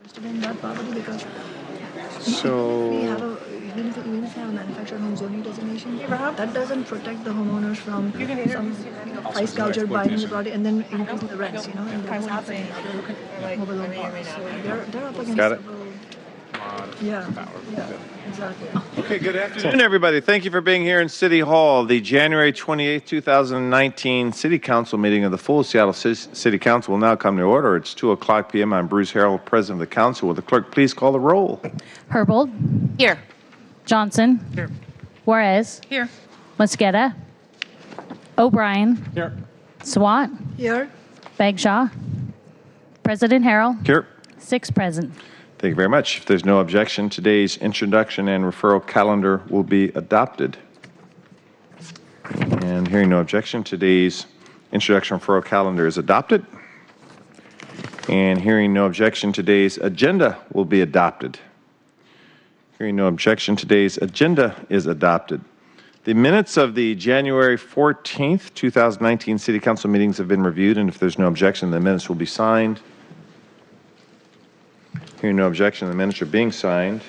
interested in that property because So, even if you have a manufactured home zoning designation, that doesn't protect the homeowners from some price gouger buying the property and then increasing the rents, and that's happening in other mobile home parks. So they're up against got it. several. Yeah, exactly. Okay, good afternoon, everybody. Thank you for being here in City Hall. The January 28th, 2019 City Council meeting of the full Seattle City Council will now come to order. It's 2:00 p.m. I'm Bruce Harrell, President of the Council. Will the clerk please call the roll? Herbold. Here. Johnson. Here. Juarez. Here. Mosqueda. O'Brien. Here. Swat. Here, Bagshaw. President Harrell. Here. 6 present. Thank you very much. If there's no objection, today's introduction and referral calendar will be adopted. And hearing no objection, today's introduction and referral calendar is adopted. And hearing no objection, today's agenda will be adopted. Hearing no objection, today's agenda is adopted. The minutes of the January 14th, 2019 City Council meetings have been reviewed, and if there's no objection, the minutes will be signed. Hearing no objection, the minutes are being signed.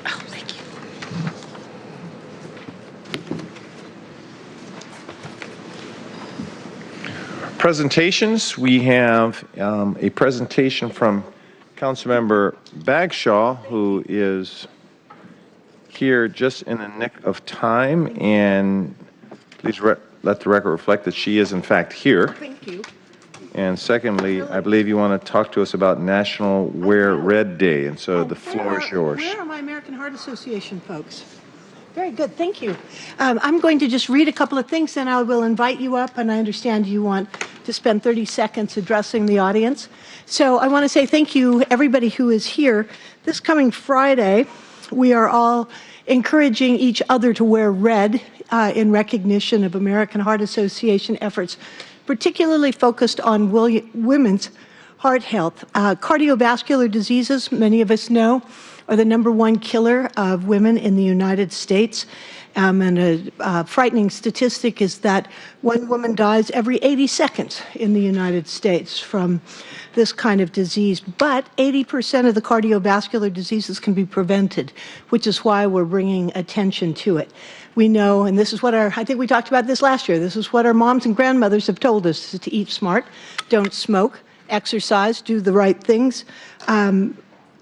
Oh, thank you. Presentations, we have a presentation from Councilmember Bagshaw, who is here just in the nick of time, and please let the record reflect that she is in fact here. Thank you. And secondly, I believe you want to talk to us about National Wear Red Day, and so the floor is yours. Where are my American Heart Association folks? Very good, thank you. I'm going to just read a couple of things, and I will invite you up, and I understand you want to spend 30 seconds addressing the audience. So I want to say thank you, everybody who is here. This coming Friday, we are all encouraging each other to wear red in recognition of American Heart Association efforts, particularly focused on women's heart health. Cardiovascular diseases, many of us know, are the #1 killer of women in the United States. And a frightening statistic is that one woman dies every 80 seconds in the United States from this kind of disease. But 80% of the cardiovascular diseases can be prevented, which is why we're bringing attention to it. We know, and this is what I think we talked about this last year, this is what our moms and grandmothers have told us, to eat smart, don't smoke, exercise, do the right things.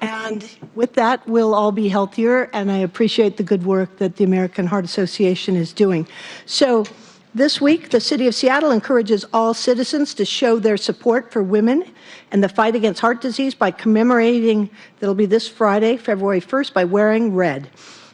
And with that, we'll all be healthier, and I appreciate the good work that the American Heart Association is doing. So this week, the City of Seattle encourages all citizens to show their support for women and the fight against heart disease by commemorating, that'll be this Friday, February 1st, by wearing red.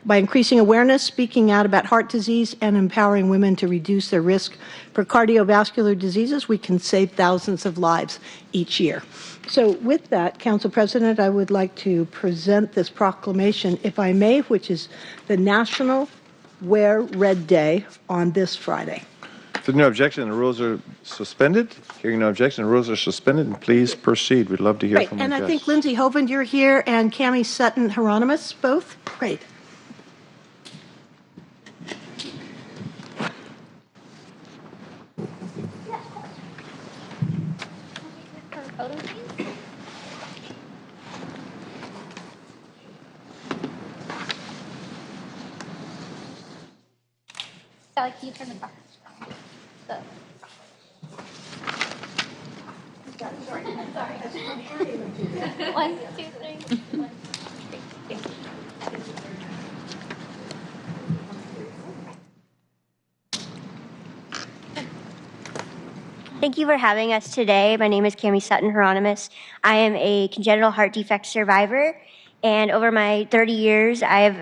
By increasing awareness, speaking out about heart disease, and empowering women to reduce their risk for cardiovascular diseases, we can save thousands of lives each year. So with that, Council President, I would like to present this proclamation, if I may, which is the National Wear Red Day on this Friday. If there's no objection, the rules are suspended. Hearing no objection, the rules are suspended, and please proceed. We'd love to hear from you. And I think Lindsay Hovind, you're here, and Cami Sutton Hieronymus, both. Great. Like you turn the car. Sorry. 1, 2, 3. Thank you for having us today. My name is Cami Sutton Hieronymus. I am a congenital heart defect survivor, and over my 30 years, I have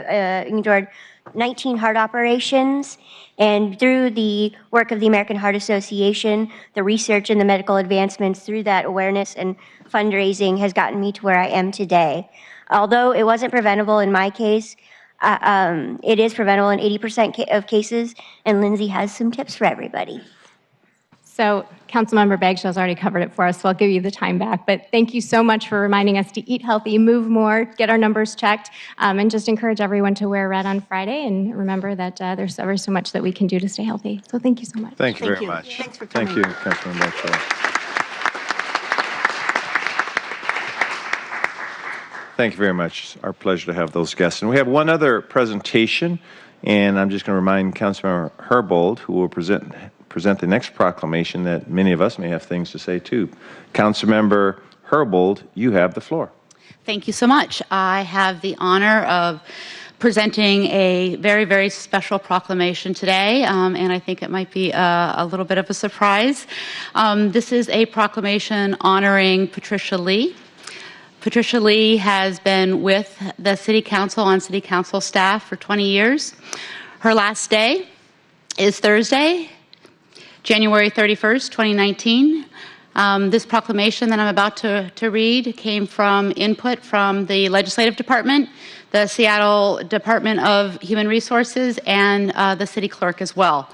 endured 19 heart operations, and through the work of the American Heart Association, the research and the medical advancements through that awareness and fundraising has gotten me to where I am today. Although it wasn't preventable in my case, it is preventable in 80% of cases, and Lindsay has some tips for everybody. So Councilmember Bagshaw's already covered it for us, so I'll give you the time back. But thank you so much for reminding us to eat healthy, move more, get our numbers checked, and just encourage everyone to wear red on Friday. And remember that there's ever so much that we can do to stay healthy. So thank you so much. Thank you very much. Thanks for coming. Thank you, Councilman Bagshaw. Thank you very much. It's our pleasure to have those guests. And we have one other presentation, and I'm just going to remind Councilmember Herbold, who will present the next proclamation, that many of us may have things to say too. Councilmember Herbold, you have the floor. Thank you so much. I have the honor of presenting a very, very special proclamation today, and I think it might be a little bit of a surprise. This is a proclamation honoring Patricia Lee. Patricia Lee has been with the City Council on City Council staff for 20 years. Her last day is Thursday, January 31st, 2019. This proclamation that I'm about to read came from input from the Legislative Department, the Seattle Department of Human Resources, and the City Clerk as well.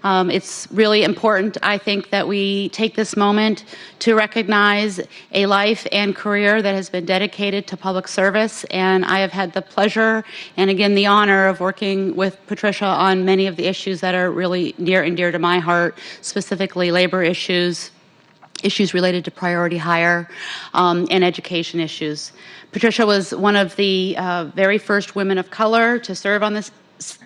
It's really important, I think, that we take this moment to recognize a life and career that has been dedicated to public service, and I have had the pleasure and, again, the honor of working with Patricia on many of the issues that are really near and dear to my heart, specifically labor issues, issues related to priority hire, and education issues. Patricia was one of the very first women of color to serve on this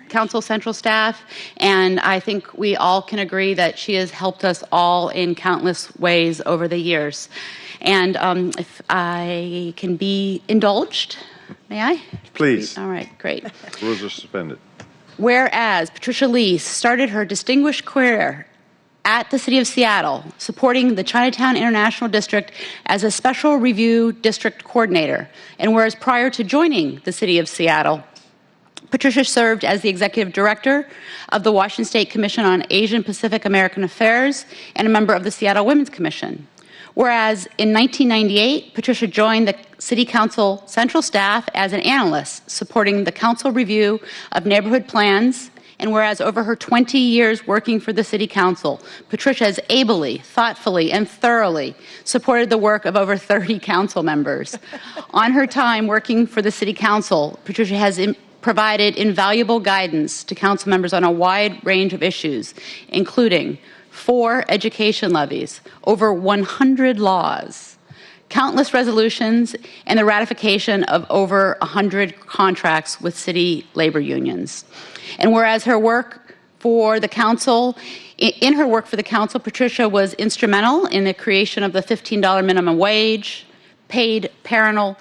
Council Central staff, and I think we all can agree that she has helped us all in countless ways over the years. And if I can be indulged, may I? Please. All right, great. Rules are suspended. Whereas Patricia Lee started her distinguished career at the City of Seattle, supporting the Chinatown International District as a special review district coordinator, and whereas prior to joining the City of Seattle, Patricia served as the executive director of the Washington State Commission on Asian Pacific American Affairs and a member of the Seattle Women's Commission. Whereas in 1998, Patricia joined the City Council Central staff as an analyst, supporting the council review of neighborhood plans. And whereas over her 20 years working for the City Council, Patricia has ably, thoughtfully, and thoroughly supported the work of over 30 council members. On her time working for the City Council, Patricia has provided invaluable guidance to council members on a wide range of issues, including 4 education levies, over 100 laws, countless resolutions, and the ratification of over 100 contracts with city labor unions. And whereas her work for the council, in her work for the council, Patricia was instrumental in the creation of the $15 minimum wage, paid parental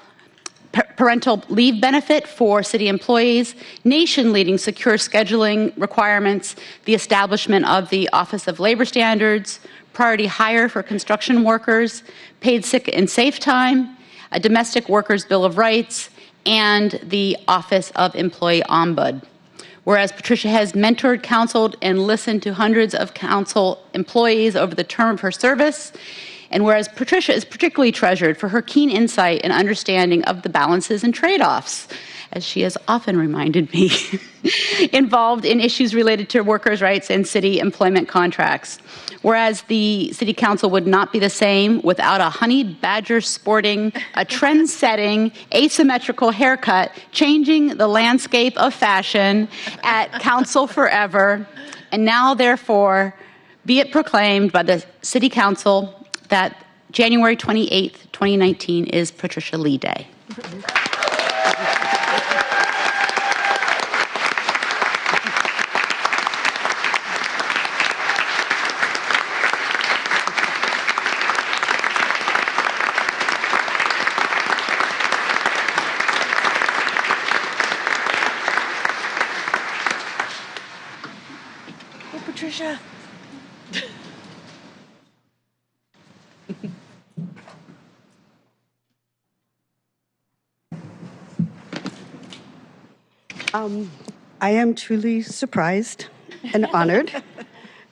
leave benefit for city employees, nation-leading secure scheduling requirements, the establishment of the Office of Labor Standards, priority hire for construction workers, paid sick and safe time, a domestic workers' bill of rights, and the Office of Employee Ombud. Whereas Patricia has mentored, counseled, and listened to hundreds of council employees over the term of her service, and whereas Patricia is particularly treasured for her keen insight and understanding of the balances and trade-offs, as she has often reminded me, involved in issues related to workers' rights and city employment contracts. Whereas the City Council would not be the same without a honey badger sporting, a trend-setting, asymmetrical haircut, changing the landscape of fashion at Council forever. And now, therefore, be it proclaimed by the City Council that January 28th, 2019 is Patricia Lee Day. Oh, Patricia. I am truly surprised and honored,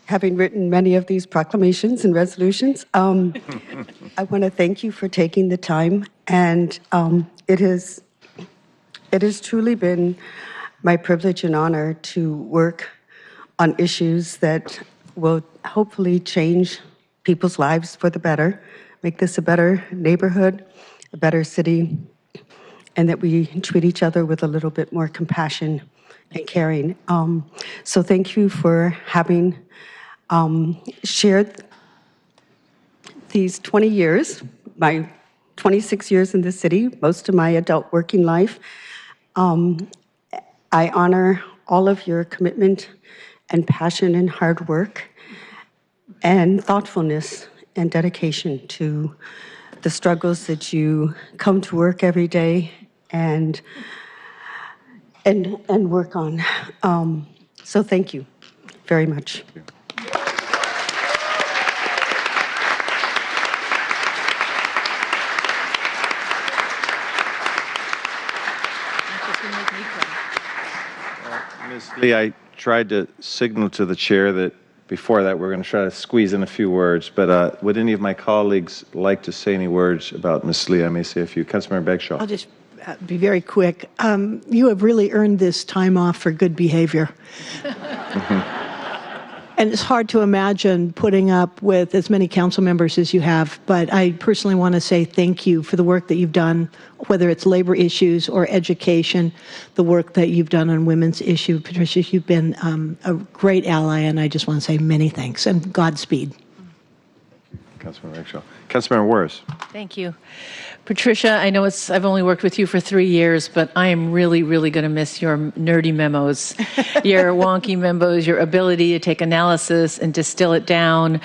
having written many of these proclamations and resolutions. I want to thank you for taking the time, and it has truly been my privilege and honor to work on issues that will hopefully change people's lives for the better, make this a better neighborhood, a better city, and that we treat each other with a little bit more compassion and caring. So thank you for having shared these 20 years, my 26 years in the city, most of my adult working life. I honor all of your commitment and passion and hard work and thoughtfulness and dedication to the struggles that you come to work every day and work on. So thank you very much. Ms. Lee, I tried to signal to the chair that before that we're going to try to squeeze in a few words, but would any of my colleagues like to say any words about Ms. Lee? I may say a few. Councilmember Bagshaw. I'll just be very quick. You have really earned this time off for good behavior. And it's hard to imagine putting up with as many council members as you have, but I personally want to say thank you for the work that you've done, whether it's labor issues or education, the work that you've done on women's issue. Patricia, you've been a great ally, and I just want to say many thanks and Godspeed. Councilmember Bagshaw. Councilmember Warris. Thank you. Patricia, I know I've only worked with you for 3 years, but I am really, really going to miss your nerdy memos, your wonky memos, your ability to take analysis and distill it down,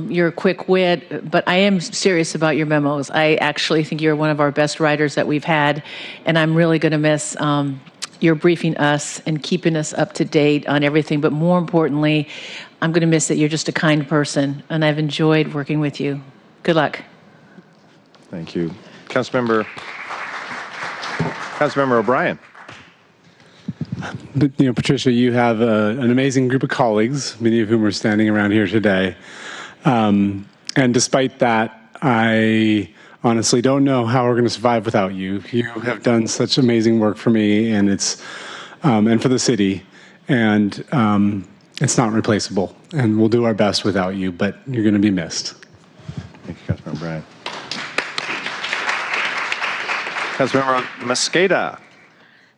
your quick wit. But I am serious about your memos. I actually think you're one of our best writers that we've had, and I'm really going to miss your briefing us and keeping us up to date on everything. But more importantly, I'm going to miss that you're just a kind person, and I've enjoyed working with you. Good luck. Thank you. Councilmember O'Brien. Patricia, you have an amazing group of colleagues, many of whom are standing around here today. And despite that, I honestly don't know how we're going to survive without you. You have done such amazing work for me, and and for the city, and it's not replaceable. And we'll do our best without you, but you're going to be missed. Thank you, Councilmember O'Brien. Councilmember Mosqueda.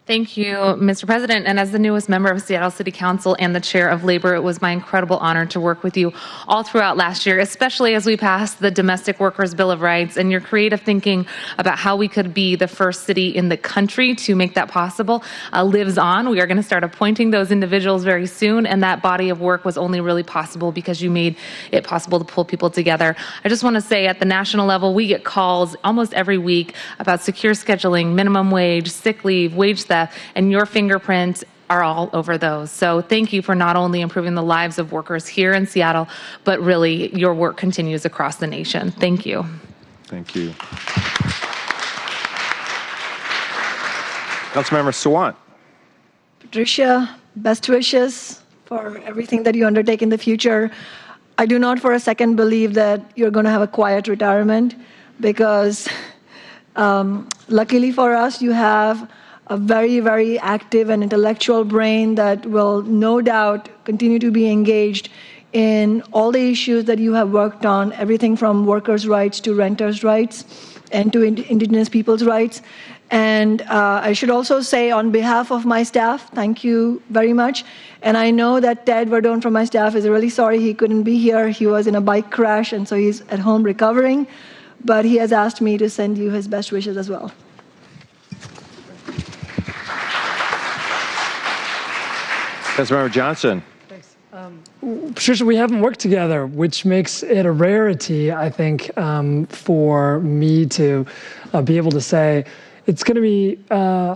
Thank you, Mr. President. And as the newest member of Seattle City Council and the chair of labor, it was my incredible honor to work with you all throughout last year, especially as we passed the Domestic Workers Bill of Rights, and your creative thinking about how we could be the first city in the country to make that possible lives on. We are going to start appointing those individuals very soon, and that body of work was only really possible because you made it possible to pull people together. I just want to say at the national level, we get calls almost every week about secure scheduling, minimum wage, sick leave, wage theft, and your fingerprints are all over those. So thank you for not only improving the lives of workers here in Seattle, but really your work continues across the nation. Thank you. Thank you. Councilmember Sawant. Patricia, best wishes for everything that you undertake in the future. I do not for a second believe that you're going to have a quiet retirement, because luckily for us, you have a very, very active and intellectual brain that will no doubt continue to be engaged in all the issues that you have worked on, everything from workers' rights to renters' rights and to Indigenous people's rights. And I should also say on behalf of my staff, thank you very much. And I know that Ted Verdone from my staff is really sorry he couldn't be here. He was in a bike crash, and so he's at home recovering. But he has asked me to send you his best wishes as well. Councilmember Johnson. Thanks. Patricia, we haven't worked together, which makes it a rarity, I think, for me to be able to say, it's going to be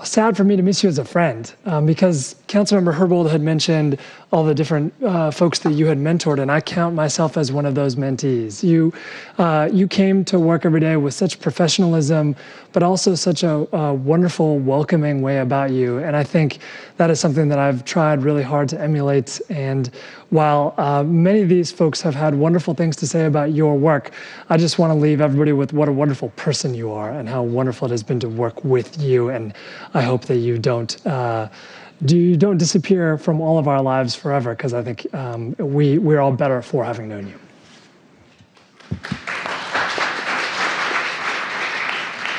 sad for me to miss you as a friend, because Councilmember Herbold had mentioned all the different folks that you had mentored, and I count myself as one of those mentees. You came to work every day with such professionalism, but also such a wonderful, welcoming way about you, and I think that is something that I've tried really hard to emulate. And while many of these folks have had wonderful things to say about your work, I just want to leave everybody with what a wonderful person you are and how wonderful it has been to work with you, and I hope that you don't don't disappear from all of our lives forever, because I think we're all better for having known you.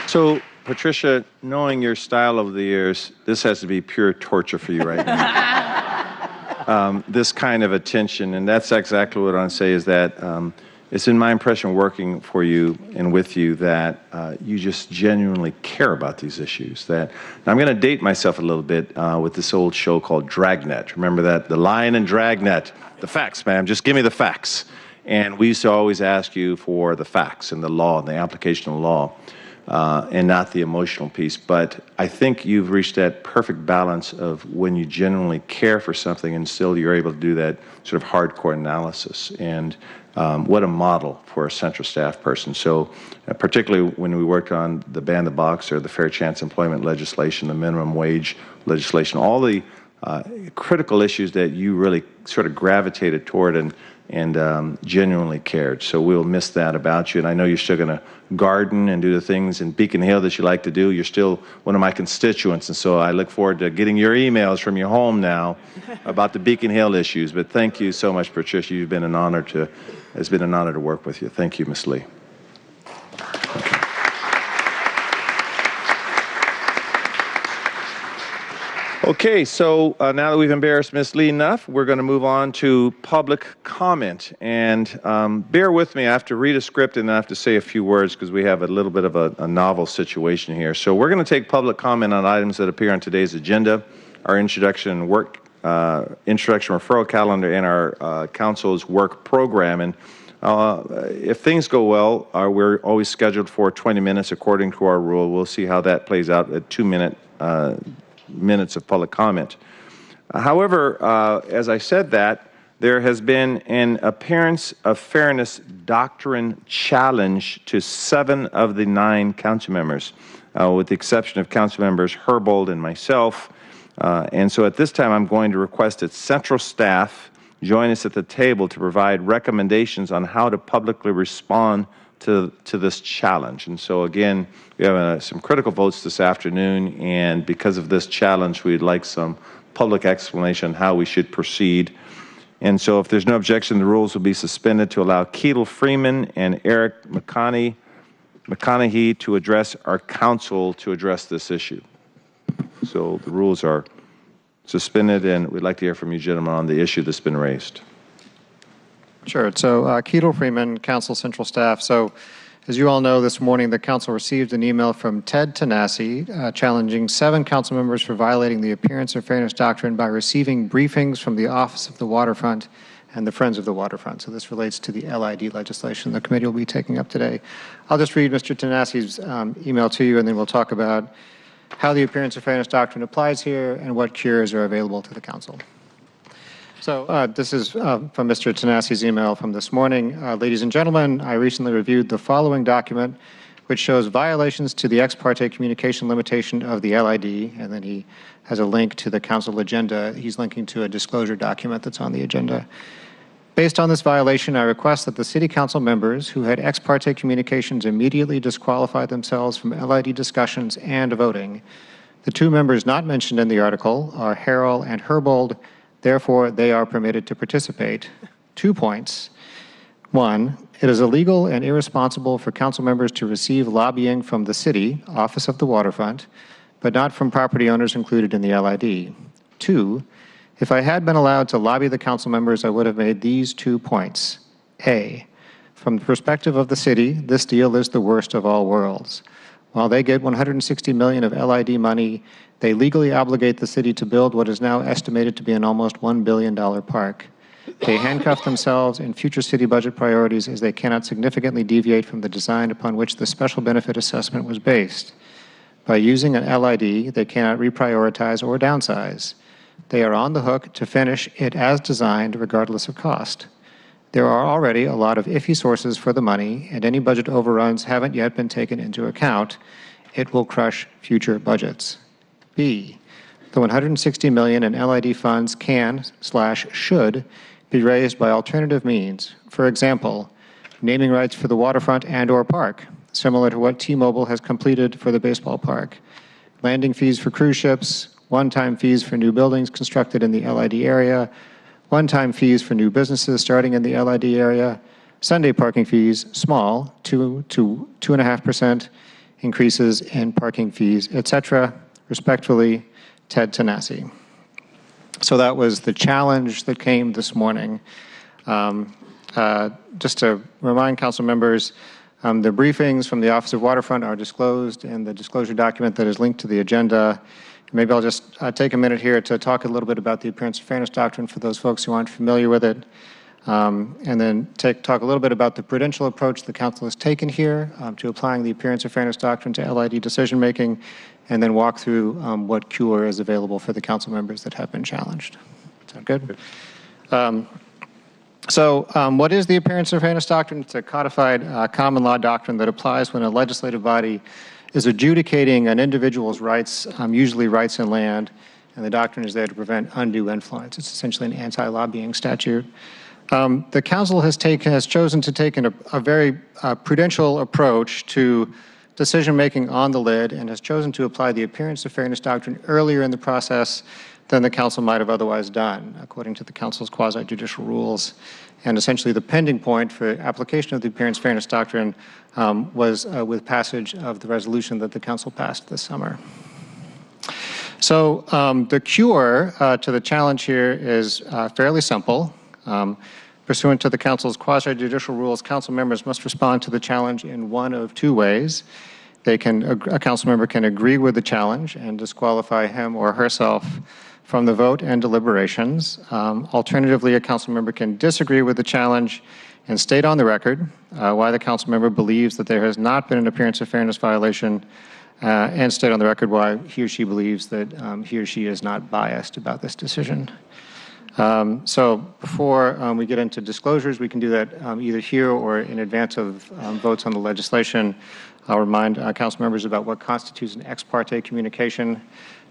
So, Patricia, knowing your style over the years, this has to be pure torture for you right now. This kind of attention, and that's exactly what I want to say is that it's in my impression working for you and with you that you just genuinely care about these issues. That now I'm going to date myself a little bit with this old show called Dragnet. Remember that? The Lion and Dragnet. The facts, ma'am. Just give me the facts. And we used to always ask you for the facts and the law and the application of law. And not the emotional piece. But I think you've reached that perfect balance of when you genuinely care for something and still you're able to do that sort of hardcore analysis. And what a model for a central staff person. So particularly when we worked on the ban the boxer, the fair chance employment legislation, the minimum wage legislation, all the critical issues that you really sort of gravitated toward and genuinely cared. So we'll miss that about you. And I know you're still going to garden and do the things in Beacon Hill that you like to do. You're still one of my constituents. And so I look forward to getting your emails from your home now about the Beacon Hill issues. But thank you so much, Patricia. It's been an honor to work with you. Thank you, Ms. Lee. Okay, so now that we've embarrassed Ms. Lee enough, we're going to move on to public comment. And bear with me, I have to read a script and I have to say a few words because we have a little bit of a novel situation here. So we're going to take public comment on items that appear on today's agenda, our introduction referral calendar, and our council's work program. And if things go well, we're always scheduled for 20 minutes according to our rule. We'll see how that plays out at 2 minutes of public comment. However, as I said that, there has been an appearance of fairness doctrine challenge to 7 of the 9 council members, with the exception of council members Herbold and myself. And so at this time, I'm going to request that central staff join us at the table to provide recommendations on how to publicly respond to this challenge. And so again, we have some critical votes this afternoon, and because of this challenge, we'd like some public explanation on how we should proceed. And so if there's no objection, the rules will be suspended to allow Ketel Freeman and Eric McConaughey to address our council to address this issue. So the rules are suspended, and we'd like to hear from you gentlemen on the issue that's been raised. Sure. So Ketel Freeman, Council Central Staff. So as you all know, this morning the Council received an email from Ted Tanasi challenging 7 council members for violating the appearance of fairness doctrine by receiving briefings from the Office of the Waterfront and the Friends of the Waterfront. So this relates to the LID legislation the committee will be taking up today. I'll just read Mr. Tanasi's email to you, and then we'll talk about how the appearance of fairness doctrine applies here and what cures are available to the Council. So this is from Mr. Tanasi's email from this morning. Ladies and gentlemen, I recently reviewed the following document, which shows violations to the ex parte communication limitation of the LID, and then he has a link to the council agenda. He's linking to a disclosure document that's on the agenda. Based on this violation, I request that the City Council members who had ex parte communications immediately disqualify themselves from LID discussions and voting. The 2 members not mentioned in the article are Harrell and Herbold. Therefore, they are permitted to participate. 2 points. 1, it is illegal and irresponsible for council members to receive lobbying from the city, Office of the Waterfront, but not from property owners included in the LID. 2, if I had been allowed to lobby the council members, I would have made these 2 points. A, from the perspective of the city, this deal is the worst of all worlds. While they get $160 million of LID money, they legally obligate the city to build what is now estimated to be an almost $1 billion park. They handcuff themselves in future city budget priorities as they cannot significantly deviate from the design upon which the special benefit assessment was based. By using an LID, they cannot reprioritize or downsize. They are on the hook to finish it as designed regardless of cost. There are already a lot of iffy sources for the money, and any budget overruns haven't yet been taken into account. It will crush future budgets. B, the $160 million in LID funds can/should be raised by alternative means. For example, naming rights for the waterfront and/or park, similar to what T-Mobile has completed for the baseball park, landing fees for cruise ships, one-time fees for new buildings constructed in the LID area, one-time fees for new businesses starting in the LID area, Sunday parking fees, small, 2 to 2.5% increases in parking fees, etc. Respectfully, Ted Tanasi. So that was the challenge that came this morning. Just to remind council members, the briefings from the Office of Waterfront are disclosed in the disclosure document that is linked to the agenda. Maybe I'll just take a minute here to talk a little bit about the Appearance of Fairness Doctrine for those folks who aren't familiar with it, and then talk a little bit about the prudential approach the council has taken here to applying the Appearance of Fairness Doctrine to LID decision making, and then walk through what cure is available for the council members that have been challenged. Sound good? What is the Appearance of Fairness Doctrine? It's a codified common law doctrine that applies when a legislative body is adjudicating an individual's rights, usually rights in land, and the doctrine is there to prevent undue influence. It's essentially an anti-lobbying statute. The council has chosen to take a very prudential approach to decision-making on the lid and has chosen to apply the Appearance of Fairness Doctrine earlier in the process than the council might have otherwise done, according to the council's quasi-judicial rules. And essentially the pending point for application of the Appearance of Fairness Doctrine was with passage of the resolution that the council passed this summer. So the cure to the challenge here is fairly simple. Pursuant to the council's quasi-judicial rules, council members must respond to the challenge in one of two ways. A council member can agree with the challenge and disqualify him or herself from the vote and deliberations. Alternatively, a council member can disagree with the challenge and state on the record why the council member believes that there has not been an appearance of fairness violation, and state on the record why he or she believes that he or she is not biased about this decision. So before we get into disclosures, we can do that either here or in advance of votes on the legislation. I'll remind council members about what constitutes an ex parte communication.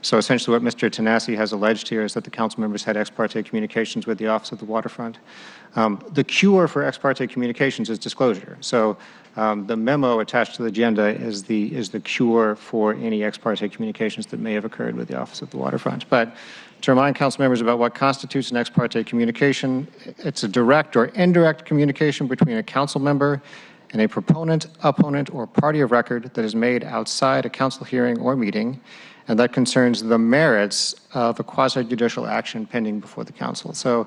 So essentially what Mr. Tanasi has alleged here is that the council members had ex parte communications with the Office of the Waterfront. The cure for ex parte communications is disclosure. So the memo attached to the agenda is the cure for any ex parte communications that may have occurred with the Office of the Waterfront. But to remind council members about what constitutes an ex parte communication, it's a direct or indirect communication between a council member and a proponent, opponent, or party of record that is made outside a council hearing or meeting, and that concerns the merits of a quasi-judicial action pending before the council. So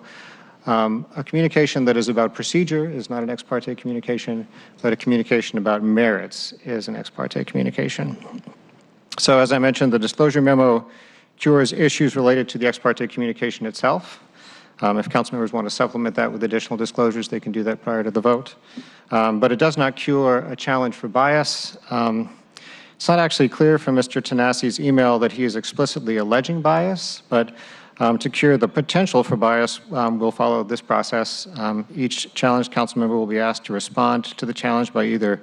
a communication that is about procedure is not an ex parte communication, but a communication about merits is an ex parte communication. So as I mentioned, the disclosure memo cures issues related to the ex parte communication itself. If council members want to supplement that with additional disclosures, they can do that prior to the vote. But it does not cure a challenge for bias. It's not actually clear from Mr. Tanasi's email that he is explicitly alleging bias, but to cure the potential for bias, we'll follow this process. Each challenged council member will be asked to respond to the challenge by either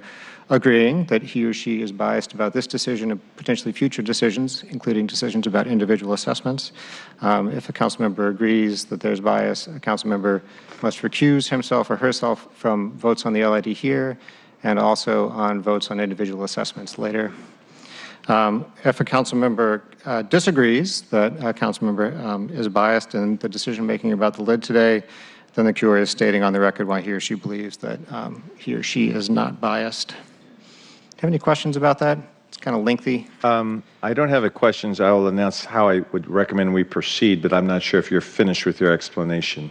agreeing that he or she is biased about this decision and potentially future decisions, including decisions about individual assessments. If a council member agrees that there's bias, a council member must recuse himself or herself from votes on the LID here and also on votes on individual assessments later. If a council member disagrees that a council member is biased in the decision-making about the lid today, then the cure is stating on the record why he or she believes that he or she is not biased. Do you have any questions about that? It's kind of lengthy. I don't have any questions. I will announce how I would recommend we proceed, but I'm not sure if you're finished with your explanation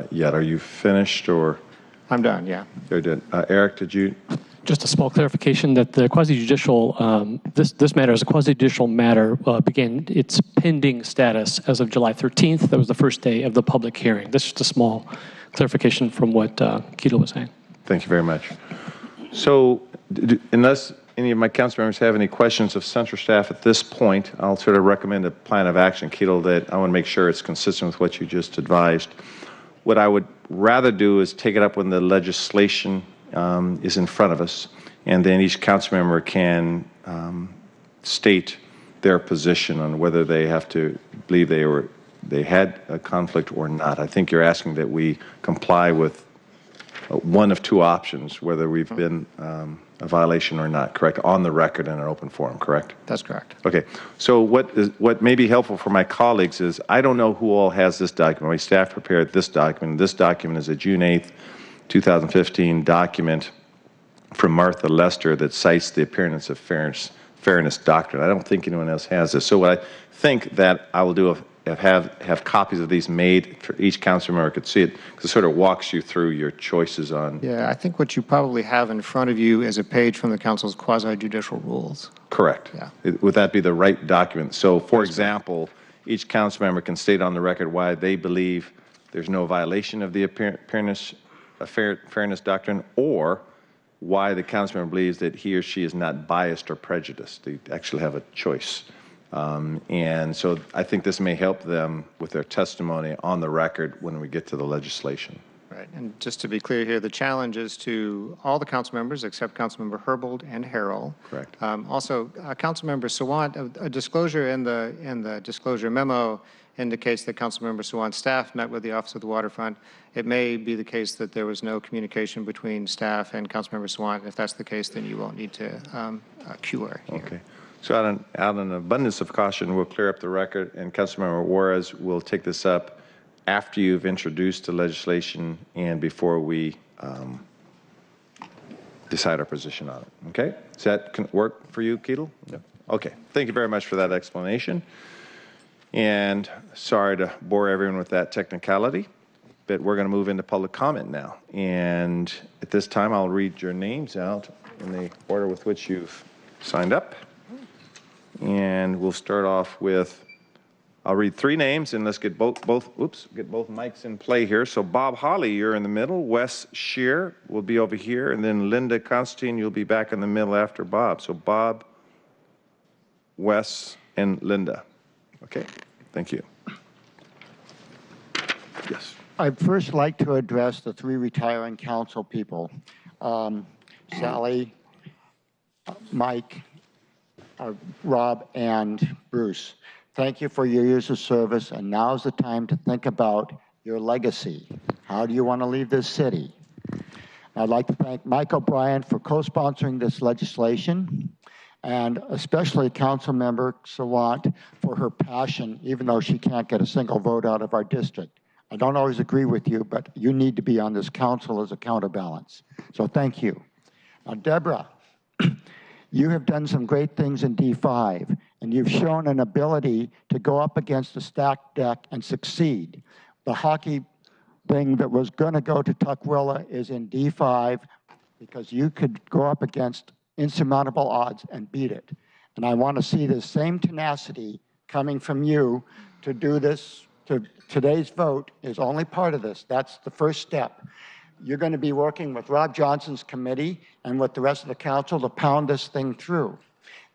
yet. Are you finished or? I'm done, yeah. Very good. Eric, did you? Just a small clarification that the quasi-judicial, this matter is a quasi-judicial matter, began its pending status as of July 13th. That was the first day of the public hearing. This is just a small clarification from what Keto was saying. Thank you very much. So unless any of my council members have any questions of Central staff at this point, I'll sort of recommend a plan of action, Keto, that I want to make sure it's consistent with what you just advised. What I would rather do is take it up when the legislation is in front of us, and then each council member can state their position on whether they have to believe they had a conflict or not. I think you're asking that we comply with one of two options, whether we've been a violation or not, correct? On the record in an open forum, correct? That's correct. Okay. So what may be helpful for my colleagues is, I don't know who all has this document. My staff prepared this document. This document is a June 8th, 2015 document from Martha Lester that cites the appearance of fairness doctrine. I don't think anyone else has this. So what I think that I will do is have copies of these made for each council member could see it, because it sort of walks you through your choices on. Yeah, I think what you probably have in front of you is a page from the council's quasi-judicial rules. Correct. Yeah. Would that be the right document? So, for example, each council member can state on the record why they believe there's no violation of the fairness doctrine, or why the council member believes that he or she is not biased or prejudiced. They actually have a choice. And so I think this may help them with their testimony on the record when we get to the legislation. Right. And just to be clear here, the challenge is to all the council members except Councilmember Herbold and Harrell. Correct. Also, Councilmember Sawant, a disclosure in the disclosure memo indicates that Councilmember Sawant's staff met with the Office of the Waterfront. It may be the case that there was no communication between staff and Councilmember Sawant. If that's the case, then you won't need to cure here. Okay. So out of an abundance of caution, we'll clear up the record, and Councilmember Juarez will take this up after you've introduced the legislation and before we decide our position on it. Okay? Does that work for you, Ketel? No. Okay. Thank you very much for that explanation. And sorry to bore everyone with that technicality, but we're going to move into public comment now. And at this time, I'll read your names out in the order with which you've signed up. And we'll start off with, I'll read three names, and let's get both mics in play here. So Bob Holly, you're in the middle. Wes Shear will be over here, and then Linda Constantine, you'll be back in the middle after Bob. So Bob, Wes, and Linda. Okay, thank you. Yes. I'd first like to address the three retiring council people, Sally, Mike, Rob, and Bruce. Thank you for your years of service, and now's the time to think about your legacy. How do you want to leave this city? I'd like to thank Mike O'Brien for co-sponsoring this legislation, and especially Councilmember Sawant for her passion, even though she can't get a single vote out of our district. I don't always agree with you, but you need to be on this council as a counterbalance. So thank you. Now, Deborah, you have done some great things in D5, and you've shown an ability to go up against a stacked deck and succeed. The hockey thing that was going to go to Tukwila is in D5 because you could go up against insurmountable odds and beat it. And I want to see the same tenacity coming from you to do this. Today's vote is only part of this. That's the first step. You're going to be working with Rob Johnson's committee and with the rest of the council to pound this thing through,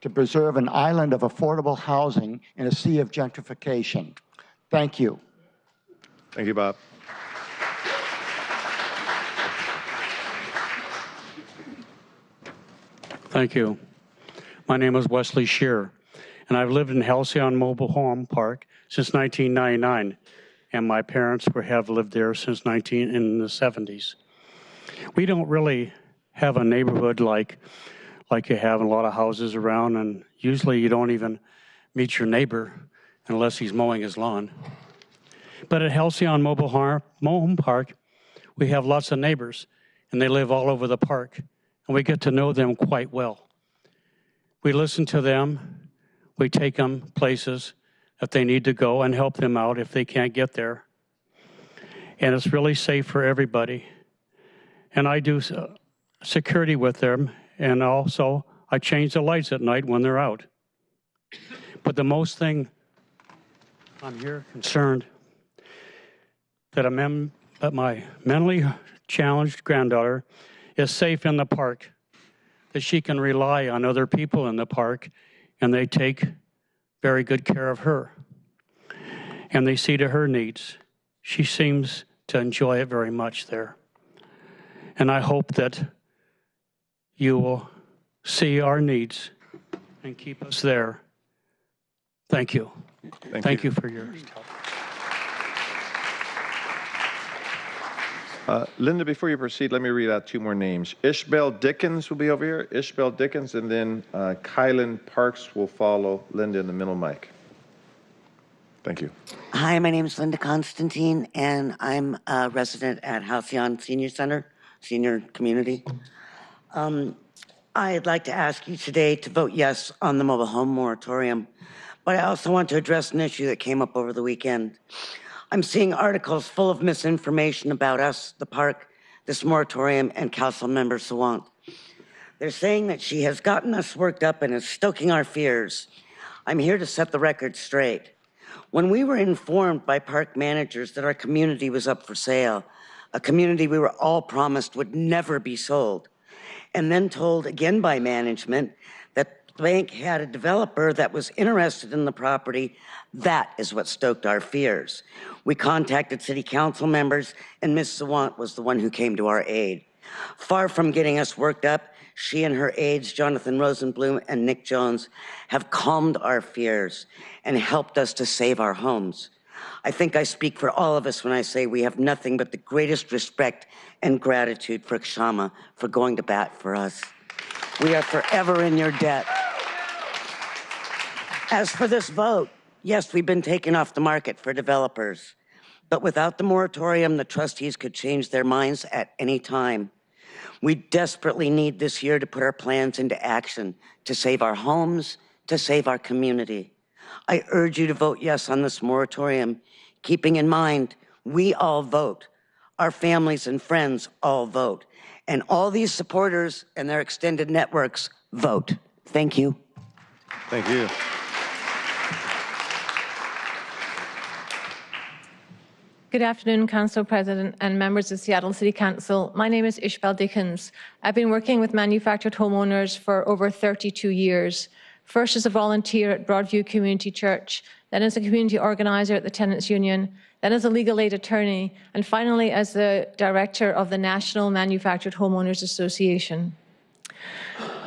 to preserve an island of affordable housing in a sea of gentrification. Thank you. Thank you, Bob. Thank you. My name is Wesley Shear, and I've lived in Halcyon Mobile Home Park since 1999, and my parents have lived there since in the 70s. We don't really have a neighborhood like you have in a lot of houses around, and usually you don't even meet your neighbor unless he's mowing his lawn. But at Halcyon Mobile Home Park, we have lots of neighbors, and they live all over the park, and we get to know them quite well. We listen to them, we take them places that they need to go and help them out if they can't get there. And it's really safe for everybody. And I do security with them, and also I change the lights at night when they're out. But the most thing I'm here concerned that my mentally challenged granddaughter is safe in the park, that she can rely on other people in the park, and they take very good care of her. And they see to her needs. She seems to enjoy it very much there. And I hope that you will see our needs and keep us there. Thank you. Thank you for your help. Linda, before you proceed, let me read out 2 more names. Ishbel Dickens will be over here. Ishbel Dickens, and then Kylan Parks will follow Linda in the middle mic. Thank you. Hi, my name is Linda Constantine, and I'm a resident at Halcyon Senior Center, Senior Community. I'd like to ask you today to vote yes on the mobile home moratorium, but I also want to address an issue that came up over the weekend. I'm seeing articles full of misinformation about us, the park, this moratorium, and council member Sawant. They're saying that she has gotten us worked up and is stoking our fears. I'm here to set the record straight. When we were informed by park managers that our community was up for sale, a community we were all promised would never be sold, and then told again by management that the bank had a developer that was interested in the property, that is what stoked our fears. We contacted city council members, and Ms. Sawant was the one who came to our aid. Far from getting us worked up, she and her aides, Jonathan Rosenblum and Nick Jones, have calmed our fears and helped us to save our homes. I think I speak for all of us when I say we have nothing but the greatest respect and gratitude for Kshama for going to bat for us. We are forever in your debt. As for this vote, yes, we've been taken off the market for developers, but without the moratorium, the trustees could change their minds at any time. We desperately need this year to put our plans into action to save our homes, to save our community. I urge you to vote yes on this moratorium, keeping in mind we all vote. Our families and friends all vote. And all these supporters and their extended networks vote. Thank you. Thank you. Good afternoon, Council President and members of Seattle City Council. My name is Ishbel Dickens. I've been working with manufactured homeowners for over 32 years. First as a volunteer at Broadview Community Church, then as a community organizer at the Tenants Union, then as a legal aid attorney, and finally as the director of the National Manufactured Homeowners Association.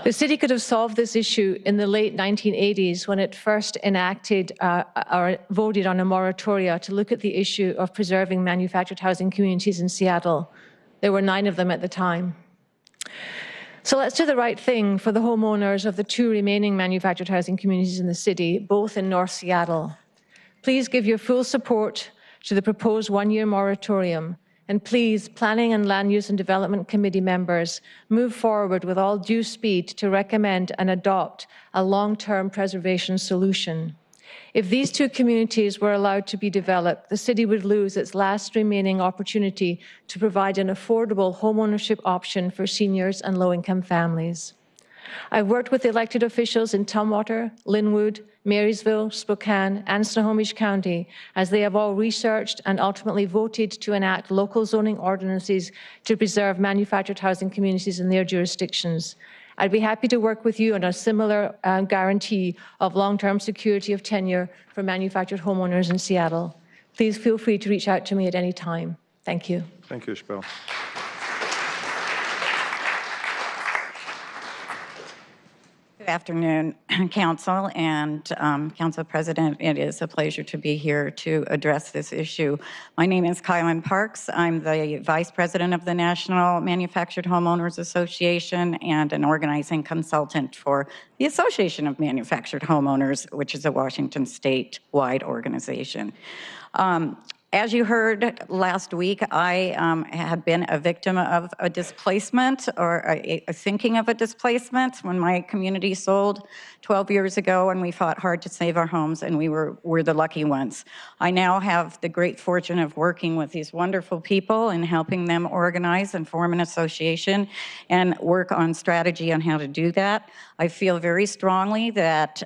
The city could have solved this issue in the late 1980s when it first enacted or voted on a moratoria to look at the issue of preserving manufactured housing communities in Seattle. There were 9 of them at the time. So let's do the right thing for the homeowners of the 2 remaining manufactured housing communities in the city, both in North Seattle. Please give your full support to the proposed 1-year moratorium. And please, Planning and Land Use and Development Committee members, move forward with all due speed to recommend and adopt a long-term preservation solution. If these 2 communities were allowed to be developed, the city would lose its last remaining opportunity to provide an affordable homeownership option for seniors and low-income families. I've worked with elected officials in Tumwater, Linwood, Marysville, Spokane, and Snohomish County as they have all researched and ultimately voted to enact local zoning ordinances to preserve manufactured housing communities in their jurisdictions. I'd be happy to work with you on a similar guarantee of long-term security of tenure for manufactured homeowners in Seattle. Please feel free to reach out to me at any time. Thank you. Thank you, Ishbel. Good afternoon, Council and Council President. It is a pleasure to be here to address this issue. My name is Kylan Parks. I'm the Vice President of the National Manufactured Homeowners Association and an organizing consultant for the Association of Manufactured Homeowners, which is a Washington state-wide organization. As you heard last week, I had been a victim of a displacement or a thinking of a displacement when my community sold 12 years ago, and we fought hard to save our homes, and we were the lucky ones. I now have the great fortune of working with these wonderful people and helping them organize and form an association and work on strategy on how to do that. I feel very strongly that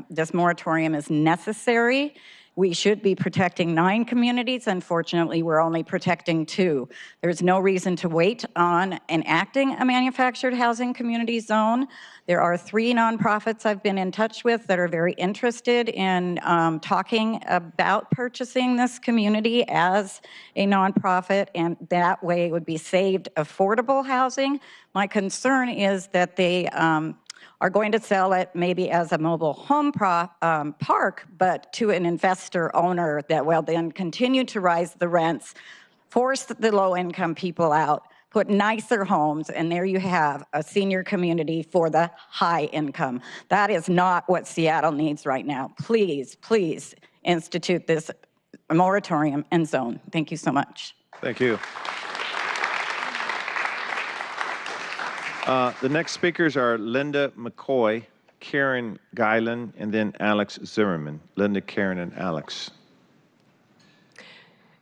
this moratorium is necessary. We should be protecting 9 communities. Unfortunately, we're only protecting 2. There's no reason to wait on enacting a manufactured housing community zone. There are 3 nonprofits I've been in touch with that are very interested in talking about purchasing this community as a nonprofit, and that way it would be saved affordable housing. My concern is that they are going to sell it maybe as a mobile home park, but to an investor owner that will then continue to rise the rents force the low-income people out, put nicer homes, and there you have a senior community for the high income. That is not what Seattle needs right now. Please, please institute this moratorium and zone. Thank you so much. Thank you. The next speakers are Linda McCoy, Karen Guyland, and then Alex Zimmerman. Linda, Karen, and Alex.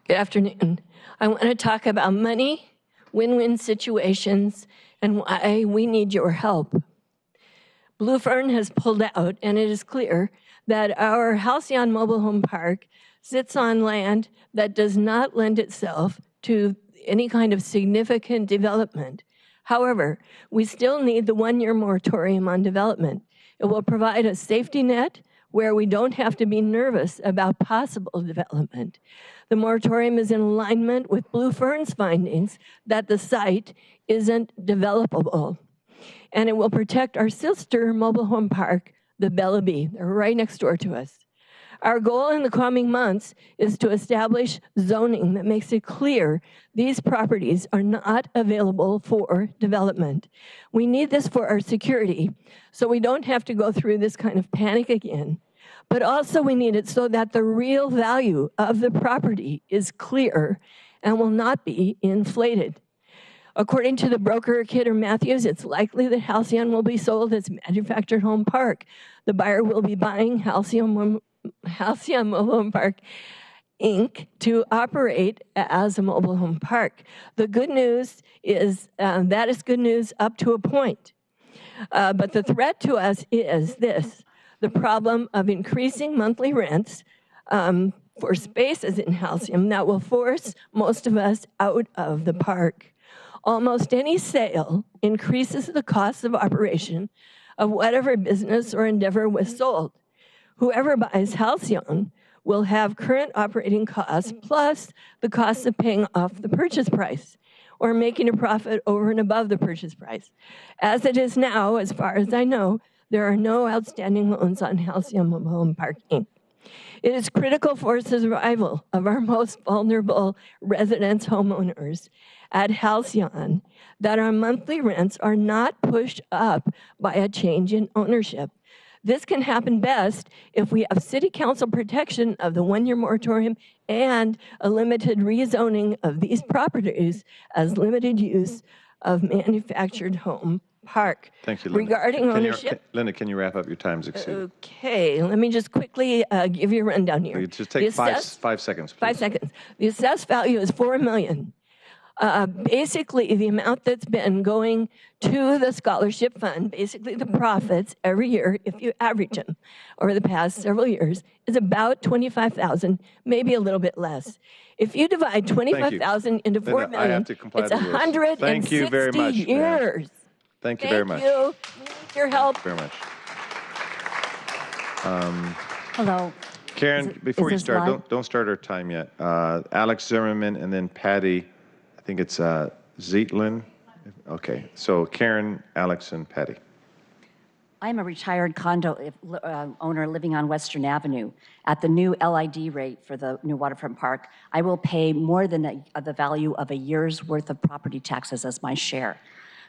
Good afternoon. I want to talk about money, win-win situations, and why we need your help. Blue Fern has pulled out, and it is clear that our Halcyon Mobile Home Park sits on land that does not lend itself to any kind of significant development. However, we still need the one-year moratorium on development. It will provide a safety net where we don't have to be nervous about possible development. The moratorium is in alignment with Blue Fern's findings that the site isn't developable. And it will protect our sister mobile home park, the Bellevue. They're right next door to us. Our goal in the coming months is to establish zoning that makes it clear these properties are not available for development. We need this for our security, so we don't have to go through this kind of panic again. But also we need it so that the real value of the property is clear and will not be inflated. According to the broker, Kidder Matthews, it's likely that Halcyon will be sold as manufactured home park. The buyer will be buying Halcyon Mobile Home Park, Inc. to operate as a mobile home park. The good news is that is good news up to a point. But the threat to us is this, the problem of increasing monthly rents for spaces in Halcyon that will force most of us out of the park. Almost any sale increases the cost of operation of whatever business or endeavor was sold. Whoever buys Halcyon will have current operating costs plus the cost of paying off the purchase price or making a profit over and above the purchase price. As it is now, as far as I know, there are no outstanding loans on Halcyon Mobile Home Park, Inc. It is critical for survival of our most vulnerable residents, homeowners at Halcyon, that our monthly rents are not pushed up by a change in ownership. This can happen best if we have city council protection of the one-year moratorium and a limited rezoning of these properties as limited use of manufactured home park. Thank you, Linda. Regarding ownership. Linda, can you wrap up? Your time's exceeded. Okay, let me just quickly give you a rundown here. Just take 5 seconds, please. 5 seconds. The assessed value is $4 million. Basically, the amount that's been going to the scholarship fund, basically the profits every year, if you average them over the past several years, is about $25,000, maybe a little bit less. If you divide $25,000 into $4 million, it's 160 years. Thank you very much. Thank you. Your help. Thank you very much. Hello. Karen, before you start, don't start our time yet. Alex Zimmerman and then Patty. I think it's Zeitlin. Okay, so Karen, Alex, and Patty. I'm a retired condo owner living on Western Avenue. At the new LID rate for the new waterfront park, I will pay more than the value of a year's worth of property taxes as my share.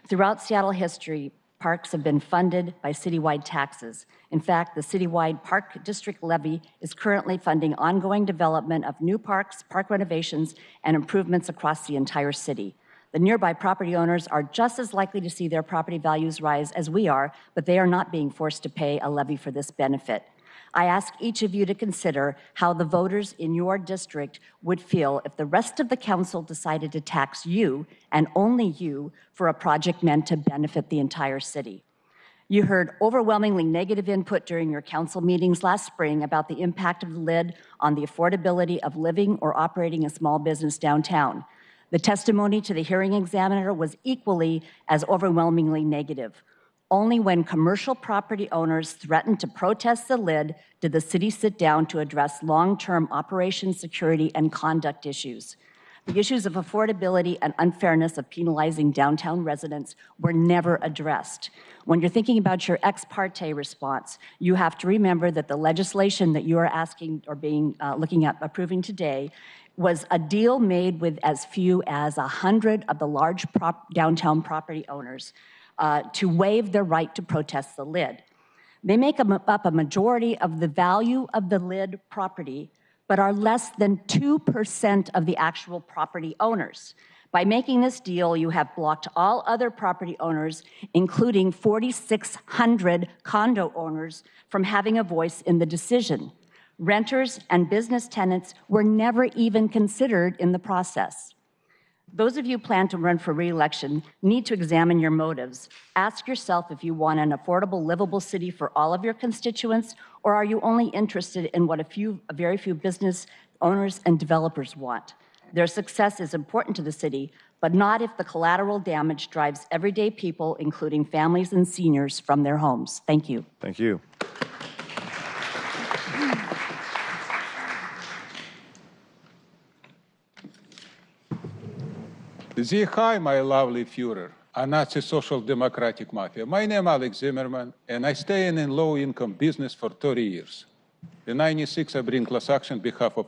Throughout Seattle history, parks have been funded by citywide taxes. In fact, the citywide park district levy is currently funding ongoing development of new parks, park renovations, and improvements across the entire city. The nearby property owners are just as likely to see their property values rise as we are, but they are not being forced to pay a levy for this benefit. I ask each of you to consider how the voters in your district would feel if the rest of the council decided to tax you, and only you, for a project meant to benefit the entire city. You heard overwhelmingly negative input during your council meetings last spring about the impact of the lid on the affordability of living or operating a small business downtown. The testimony to the hearing examiner was equally as overwhelmingly negative. Only when commercial property owners threatened to protest the lid did the city sit down to address long-term operation, security, and conduct issues. The issues of affordability and unfairness of penalizing downtown residents were never addressed. When you're thinking about your ex parte response, you have to remember that the legislation that you are asking or looking at approving today was a deal made with as few as 100 of the large downtown property owners to waive their right to protest the lid. They make up a majority of the value of the lid property, but are less than 2% of the actual property owners. By making this deal, you have blocked all other property owners, including 4,600 condo owners, from having a voice in the decision. Renters and business tenants were never even considered in the process. Those of you who plan to run for re-election need to examine your motives. Ask yourself if you want an affordable, livable city for all of your constituents, or are you only interested in what a very few business owners and developers want? Their success is important to the city, but not if the collateral damage drives everyday people, including families and seniors, from their homes. Thank you. Thank you. Hi, my lovely Führer, a Nazi social democratic mafia. My name is Alex Zimmerman, and I stay in low-income business for 30 years. In '96, I bring class action on behalf of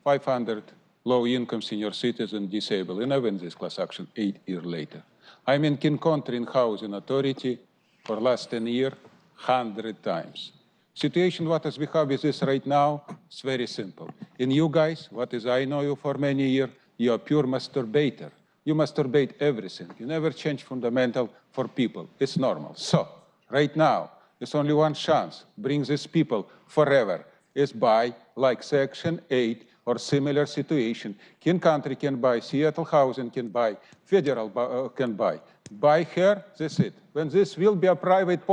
500 low-income senior citizens disabled, and I win this class action 8 years later. I'm in King Country in Housing Authority for last 10 years, 100 times. Situation what is we have is this right now, it's very simple. In you guys, what is I know you for many years, you're a pure masturbator. You masturbate everything. You never change fundamental for people. It's normal. So, right now, there's only one chance. Bring these people forever. Is by, like Section 8 or similar situation. King Country can buy, Seattle Housing can buy, Federal can buy. Buy here, that's it. When this will be a private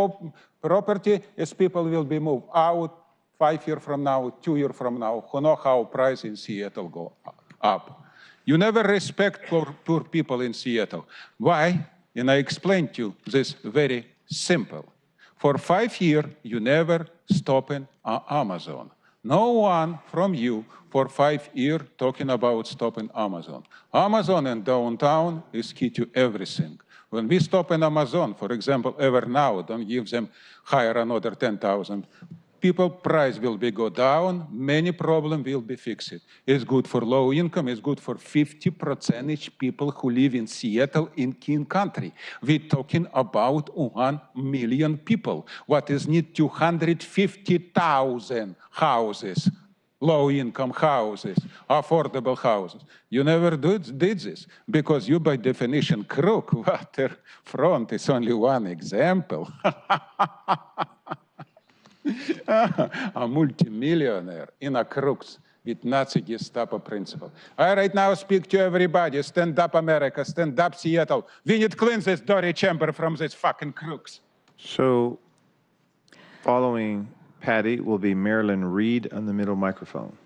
property, as people will be moved out 5 years from now, 2 years from now, who know how price in Seattle go up. You never respect poor people in Seattle. Why? And I explained to you this very simple. For 5 years, you never stopping Amazon. No one from you for 5 years talking about stopping Amazon. Amazon in downtown is key to everything. When we stop in Amazon, for example, ever now, don't give them hire another 10,000. People price will be go down, many problems will be fixed. It's good for low income, it's good for 50% people who live in Seattle in King Country. We're talking about 1 million people. What is need 250,000 houses, low income houses, affordable houses. You never did this because you by definition crook. Waterfront is only one example. A multimillionaire in a crooks with Nazi Gestapo principle. I right now speak to everybody. Stand up, America. Stand up, Seattle. We need to clean this dirty chamber from these fucking crooks. So, following Patty will be Marilyn Reed on the middle microphone.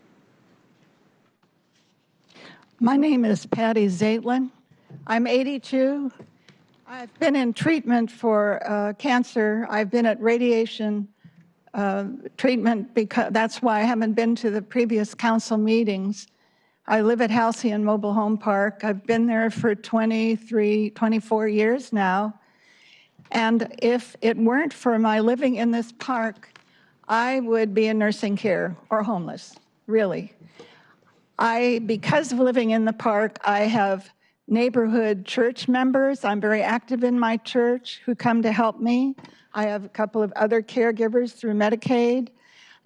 My name is Patty Zaitlin. I'm 82. I've been in treatment for cancer. I've been at radiation treatment because that's why I haven't been to the previous council meetings. I live at Halcyon Mobile Home Park. I've been there for 24 years now. And if it weren't for my living in this park, I would be in nursing care or homeless, really. Because of living in the park, I have neighborhood church members. I'm very active in my church who come to help me. I have a couple of other caregivers through Medicaid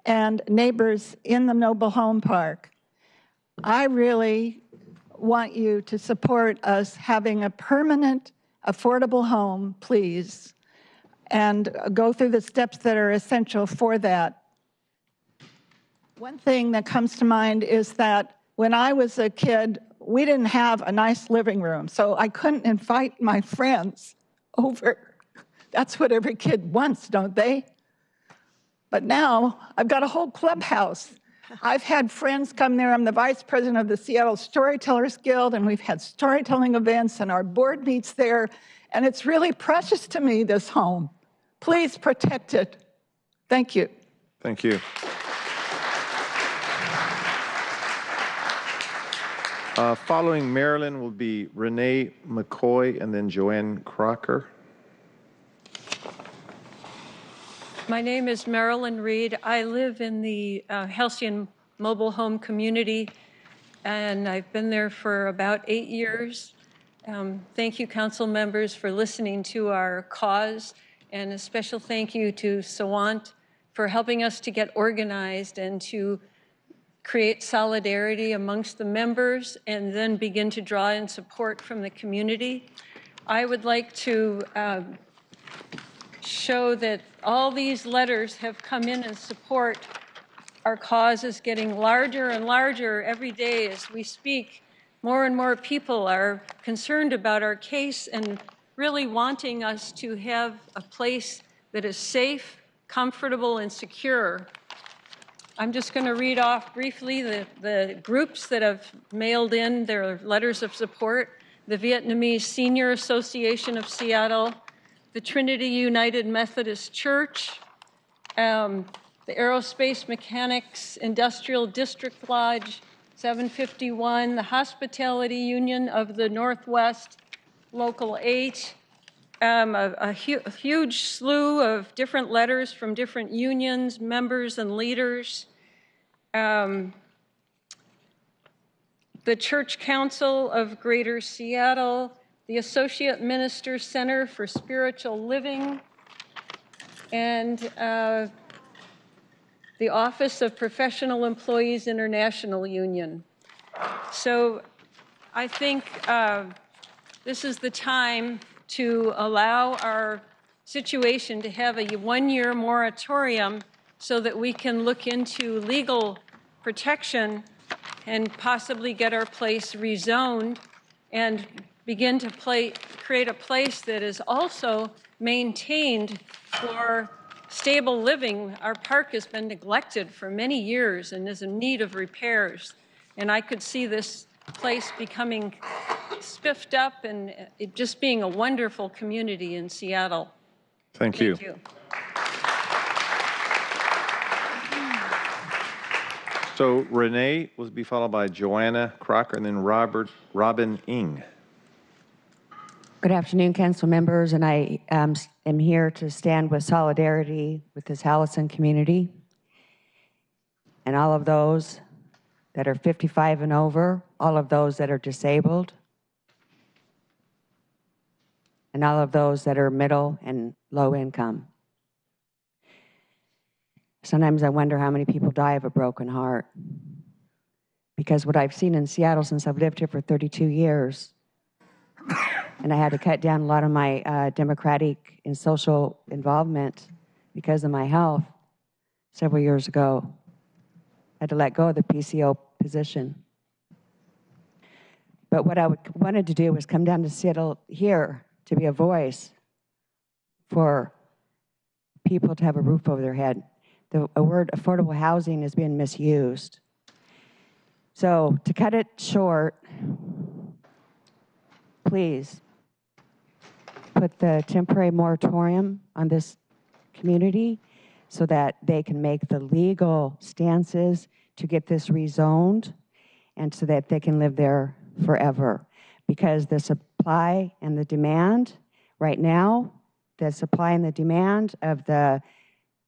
and neighbors in the Mobile Home Park. I really want you to support us having a permanent, affordable home, please, and go through the steps that are essential for that. One thing that comes to mind is that when I was a kid, we didn't have a nice living room, so I couldn't invite my friends over. That's what every kid wants, don't they? But now I've got a whole clubhouse. I've had friends come there. I'm the vice president of the Seattle Storytellers Guild, and we've had storytelling events, and our board meets there, and it's really precious to me, this home. Please protect it. Thank you. Thank you. Following Marilyn will be Renee McCoy and then Joanne Crocker. My name is Marilyn Reed. I live in the Halcyon Mobile Home Community and I've been there for about 8 years. Thank you, council members, for listening to our cause, and a special thank you to Sawant for helping us to get organized and to create solidarity amongst the members and then begin to draw in support from the community. I would like to show that all these letters have come in support. Our cause is getting larger and larger every day as we speak. More and more people are concerned about our case and really wanting us to have a place that is safe, comfortable, and secure. I'm just going to read off briefly the groups that have mailed in their letters of support. The Vietnamese Senior Association of Seattle, the Trinity United Methodist Church, the Aerospace Mechanics Industrial District Lodge, 751, the Hospitality Union of the Northwest, Local 8, a huge slew of different letters from different unions, members, and leaders. The Church Council of Greater Seattle, the Associate Minister Center for Spiritual Living, and the Office of Professional Employees International Union. So I think this is the time to allow our situation to have a one-year moratorium so that we can look into legal protection and possibly get our place rezoned and begin to create a place that is also maintained for stable living. Our park has been neglected for many years and is in need of repairs. And I could see this place becoming spiffed up and it just being a wonderful community in Seattle. Thank you. Thank you. So Renee will be followed by Joanna Crocker and then Robin Ng. Good afternoon, council members, and I am here to stand with solidarity with this Hallison community and all of those that are 55 and over, all of those that are disabled, and all of those that are middle and low income. Sometimes I wonder how many people die of a broken heart, because what I've seen in Seattle since I've lived here for 32 years, and I had to cut down a lot of my democratic and social involvement because of my health several years ago. I had to let go of the PCO position. But what I wanted to do was come down to Seattle here to be a voice for people to have a roof over their head. The word affordable housing is being misused. So to cut it short, please put the temporary moratorium on this community so that they can make the legal stances to get this rezoned and so that they can live there forever. Because the supply and the demand right now, the supply and the demand of the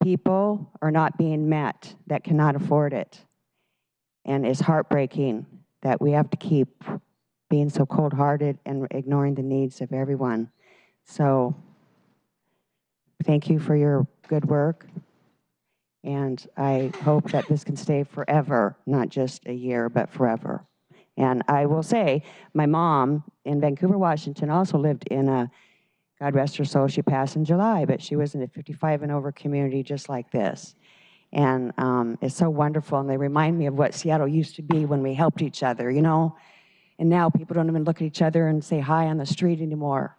people are not being met that cannot afford it. And it's heartbreaking that we have to keep being so cold-hearted and ignoring the needs of everyone. So thank you for your good work. And I hope that this can stay forever, not just a year, but forever. And I will say, my mom in Vancouver, Washington also lived in a, God rest her soul, she passed in July, but she was in a 55 and over community just like this. And it's so wonderful, and they remind me of what Seattle used to be when we helped each other, you know? And now people don't even look at each other and say hi on the street anymore.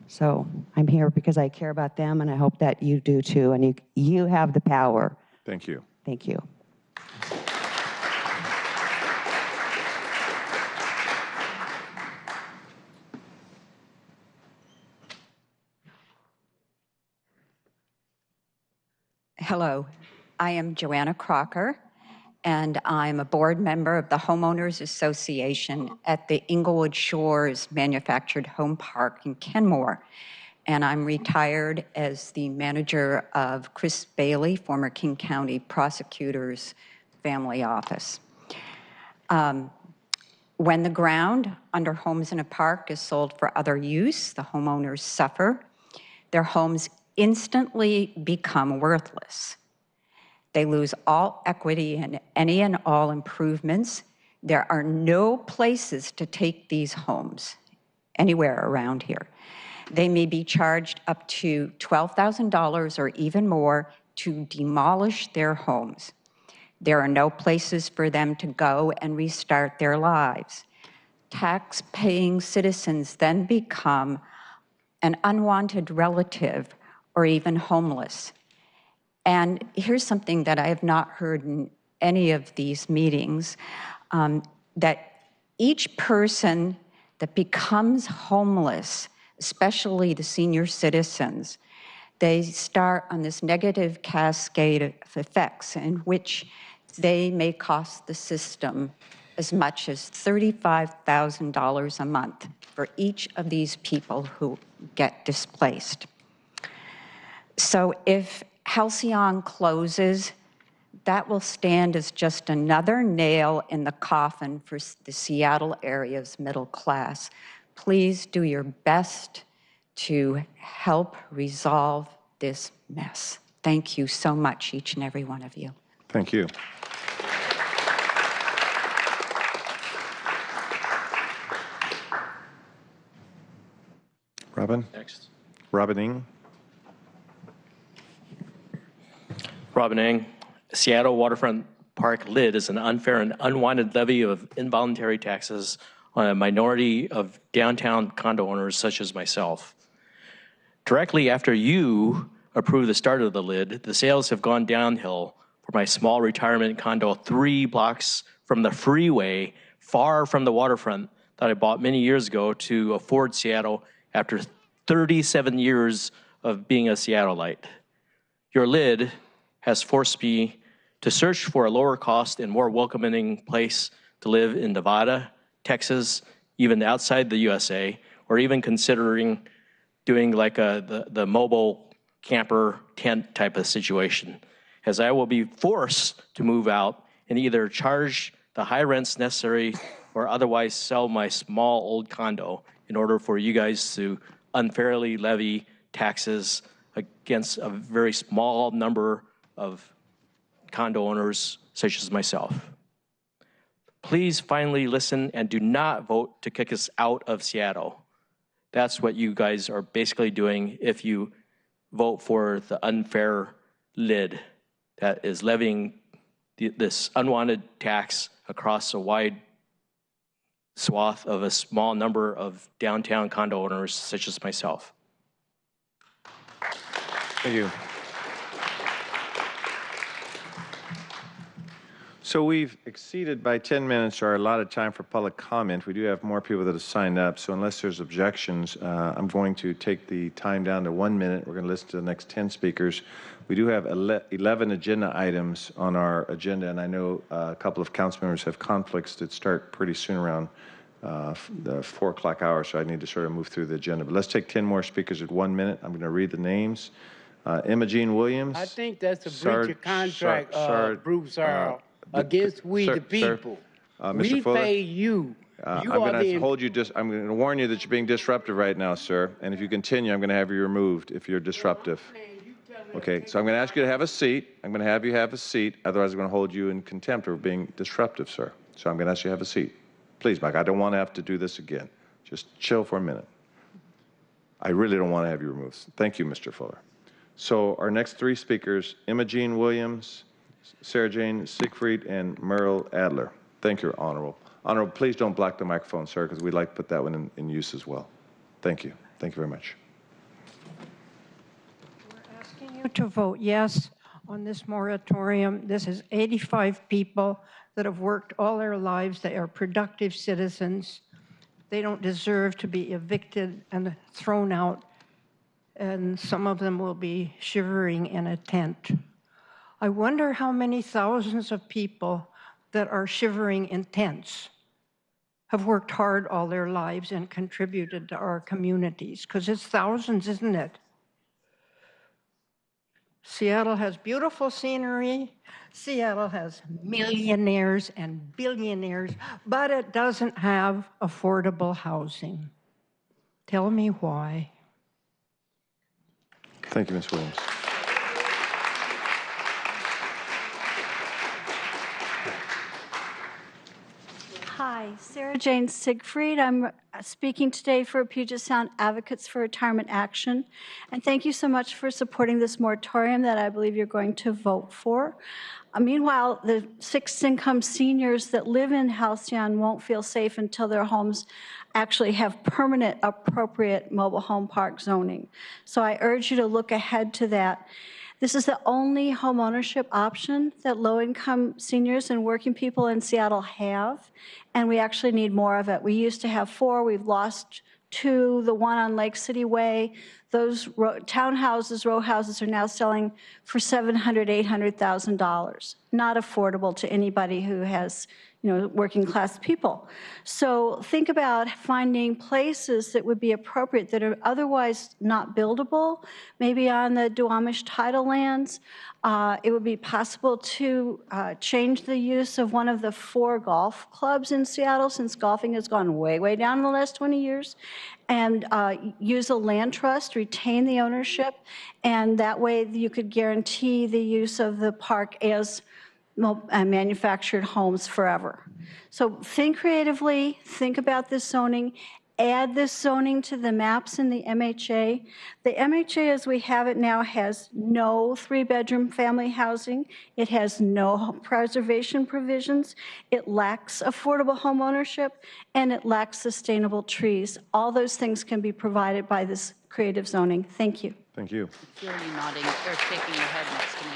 So I'm here because I care about them, and I hope that you do too, and you have the power. Thank you. Thank you. Hello, I am Joanna Crocker, and I'm a board member of the Homeowners Association at the Inglewood Shores Manufactured Home Park in Kenmore. And I'm retired as the manager of Chris Bailey, former King County Prosecutor's Family Office. When the ground under homes in a park is sold for other use, the homeowners suffer. Their homes instantly become worthless. They lose all equity in any and all improvements. There are no places to take these homes anywhere around here. They may be charged up to $12,000 or even more to demolish their homes. There are no places for them to go and restart their lives. Tax-paying citizens then become an unwanted relative or even homeless. And here's something that I have not heard in any of these meetings, that each person that becomes homeless, especially the senior citizens, they start on this negative cascade of effects in which they may cost the system as much as $35,000 a month for each of these people who get displaced. So if Halcyon closes, that will stand as just another nail in the coffin for the Seattle area's middle class. Please do your best to help resolve this mess. Thank you so much, each and every one of you. Thank you. Robin? Next. Robin Ng. Robin Ng. Seattle Waterfront Park lid is an unfair and unwanted levy of involuntary taxes on a minority of downtown condo owners such as myself. Directly after you approved the start of the lid, the sales have gone downhill for my small retirement condo 3 blocks from the freeway, far from the waterfront, that I bought many years ago to afford Seattle after 37 years of being a Seattleite. Your lid has forced me to search for a lower cost and more welcoming place to live in Nevada, Texas, even outside the USA, or even considering doing like the mobile camper tent type of situation, as I will be forced to move out and either charge the high rents necessary or otherwise sell my small old condo in order for you guys to unfairly levy taxes against a very small number of condo owners such as myself. Please finally listen and do not vote to kick us out of Seattle. That's what you guys are basically doing if you vote for the unfair lid that is levying this unwanted tax across a wide swath of a small number of downtown condo owners such as myself. Thank you. So we've exceeded by 10 minutes our allotted time for public comment. We do have more people that have signed up, so unless there's objections, I'm going to take the time down to 1 minute. We're going to listen to the next 10 speakers. We do have 11 agenda items on our agenda, and I know a couple of council members have conflicts that start pretty soon around the 4 o'clock hour, so I need to sort of move through the agenda. But let's take 10 more speakers at 1 minute. I'm going to read the names. Imogene Williams. I think that's a breach of contract, Bruce Earl. Against we the people. We pay you. I'm going to hold you. I'm going to warn you that you're being disruptive right now, sir. And if you continue, I'm going to have you removed if you're disruptive. Okay. So I'm going to ask you to have a seat. I'm going to have you have a seat. Otherwise, I'm going to hold you in contempt for being disruptive, sir. So I'm going to ask you to have a seat. Please, Mike. I don't want to have to do this again. Just chill for a minute. I really don't want to have you removed. Thank you, Mr. Fuller. So our next 3 speakers: Imogene Williams, Sarah Jane Siegfried, and Merle Adler. Thank you, Honorable. Honorable, please don't block the microphone, sir, because we'd like to put that one in use as well. Thank you. Thank you very much. We're asking you to vote yes on this moratorium. This is 85 people that have worked all their lives. They are productive citizens. They don't deserve to be evicted and thrown out, and some of them will be shivering in a tent. I wonder how many thousands of people that are shivering in tents have worked hard all their lives and contributed to our communities, because it's thousands, isn't it? Seattle has beautiful scenery. Seattle has millionaires and billionaires, but it doesn't have affordable housing. Tell me why. Thank you, Ms. Williams. Hi, Sarah Jane Siegfried. I'm speaking today for Puget Sound Advocates for Retirement Action. And thank you so much for supporting this moratorium that I believe you're going to vote for. Meanwhile, the sixth income seniors that live in Halcyon won't feel safe until their homes actually have permanent appropriate mobile home park zoning. So I urge you to look ahead to that. This is the only homeownership option that low-income seniors and working people in Seattle have, and we actually need more of it. We used to have 4, we've lost 2, the one on Lake City Way. Those townhouses, row houses are now selling for $700,000, $800,000. Not affordable to anybody who has, working class people. So think about finding places that would be appropriate that are otherwise not buildable, maybe on the Duwamish tidal lands. It would be possible to change the use of one of the 4 golf clubs in Seattle, since golfing has gone way, way down in the last 20 years, and use a land trust, retain the ownership, and that way you could guarantee the use of the park as manufactured homes forever. So think creatively, think about this zoning, add this zoning to the maps in the MHA. The MHA as we have it now has no 3-bedroom family housing. It has no preservation provisions. It lacks affordable home ownership, and it lacks sustainable trees. All those things can be provided by this creative zoning. Thank you. Thank you. I feel you nodding or shaking your head next to me.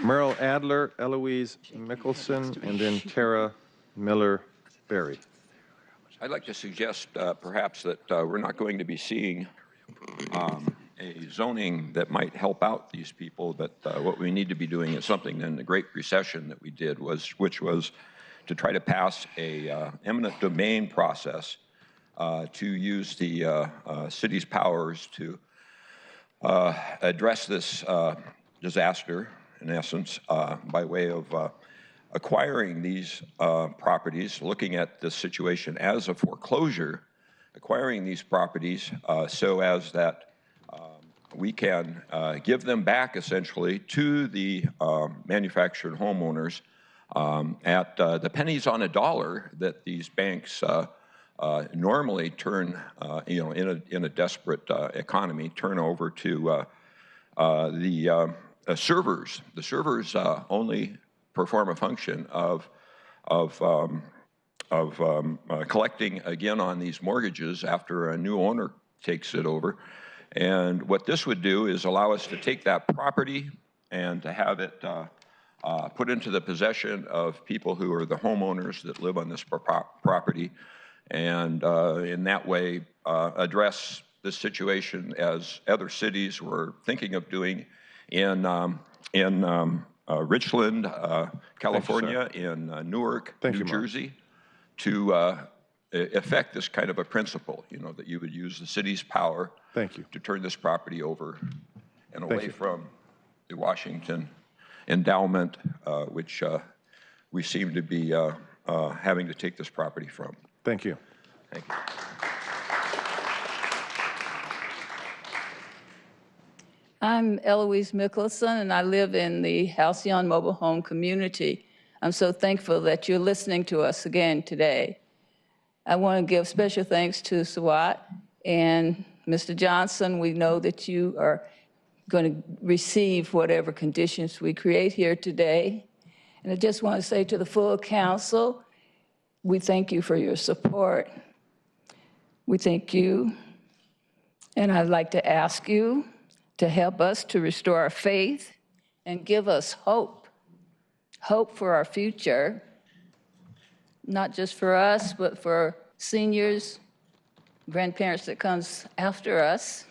Merle Adler, Eloise Mickelson, and then Tara Miller-Berry. I'd like to suggest perhaps that we're not going to be seeing a zoning that might help out these people, but what we need to be doing is something in the Great Recession that we did, which was to try to pass a eminent domain process to use the city's powers to address this disaster, in essence, by way of acquiring these properties, looking at the situation as a foreclosure, acquiring these properties so as that we can give them back essentially to the manufactured homeowners at the pennies on a dollar that these banks normally turn, in a desperate economy, turn over to the servers. The servers only perform a function of collecting again on these mortgages after a new owner takes it over. And what this would do is allow us to take that property and to have it put into the possession of people who are the homeowners that live on this property, and in that way address this situation as other cities were thinking of doing in Richland, California, in Newark, New Jersey, to effect this kind of a principle, that you would use the city's power to turn this property over and away from the Washington endowment, which we seem to be having to take this property from. Thank you. Thank you. I'm Eloise Mickelson, and I live in the Halcyon Mobile Home community. I'm so thankful that you're listening to us again today. I want to give special thanks to Swat and Mr. Johnson. We know that you are going to receive whatever conditions we create here today. And I just want to say to the full council, we thank you for your support. We thank you. And I'd like to ask you to help us to restore our faith and give us hope for our future, not just for us, but for seniors, grandparents that comes after us,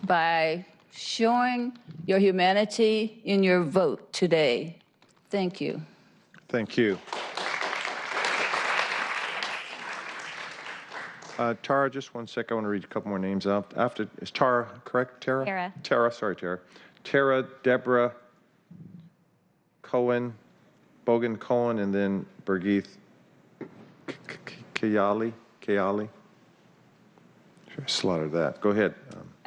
by showing your humanity in your vote today. Thank you. Thank you. Tara, just one sec. I want to read a couple more names out. After, is Tara correct? Tara? Tara. Tara, sorry, Tara. Tara, Deborah, Cohen, Bogan Cohen, and then Birgith Kayali. Should have slaughtered that. Go ahead.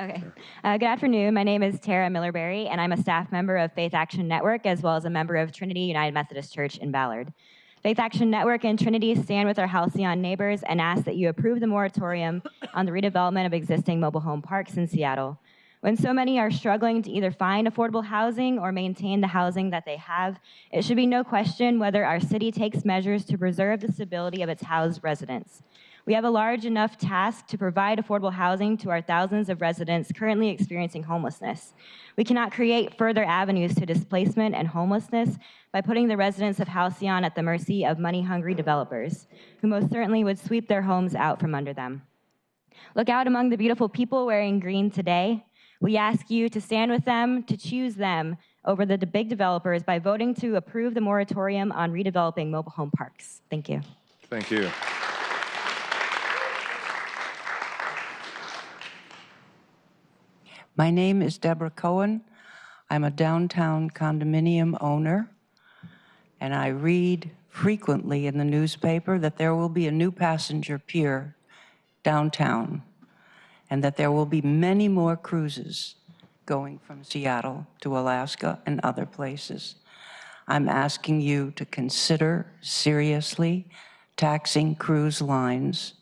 Okay. Good afternoon. My name is Tara Millerberry, and I'm a staff member of Faith Action Network, as well as a member of Trinity United Methodist Church in Ballard. Faith Action Network and Trinity stand with our Halcyon neighbors and ask that you approve the moratorium on the redevelopment of existing mobile home parks in Seattle. When so many are struggling to either find affordable housing or maintain the housing that they have, it should be no question whether our city takes measures to preserve the stability of its housed residents. We have a large enough task to provide affordable housing to our thousands of residents currently experiencing homelessness. We cannot create further avenues to displacement and homelessness by putting the residents of Halcyon at the mercy of money-hungry developers, who most certainly would sweep their homes out from under them. Look out among the beautiful people wearing green today. We ask you to stand with them, to choose them over the big developers by voting to approve the moratorium on redeveloping mobile home parks. Thank you. Thank you. My name is Deborah Cohen. I'm a downtown condominium owner, and I read frequently in the newspaper that there will be a new passenger pier downtown, and that there will be many more cruises going from Seattle to Alaska and other places. I'm asking you to consider seriously taxing cruise lines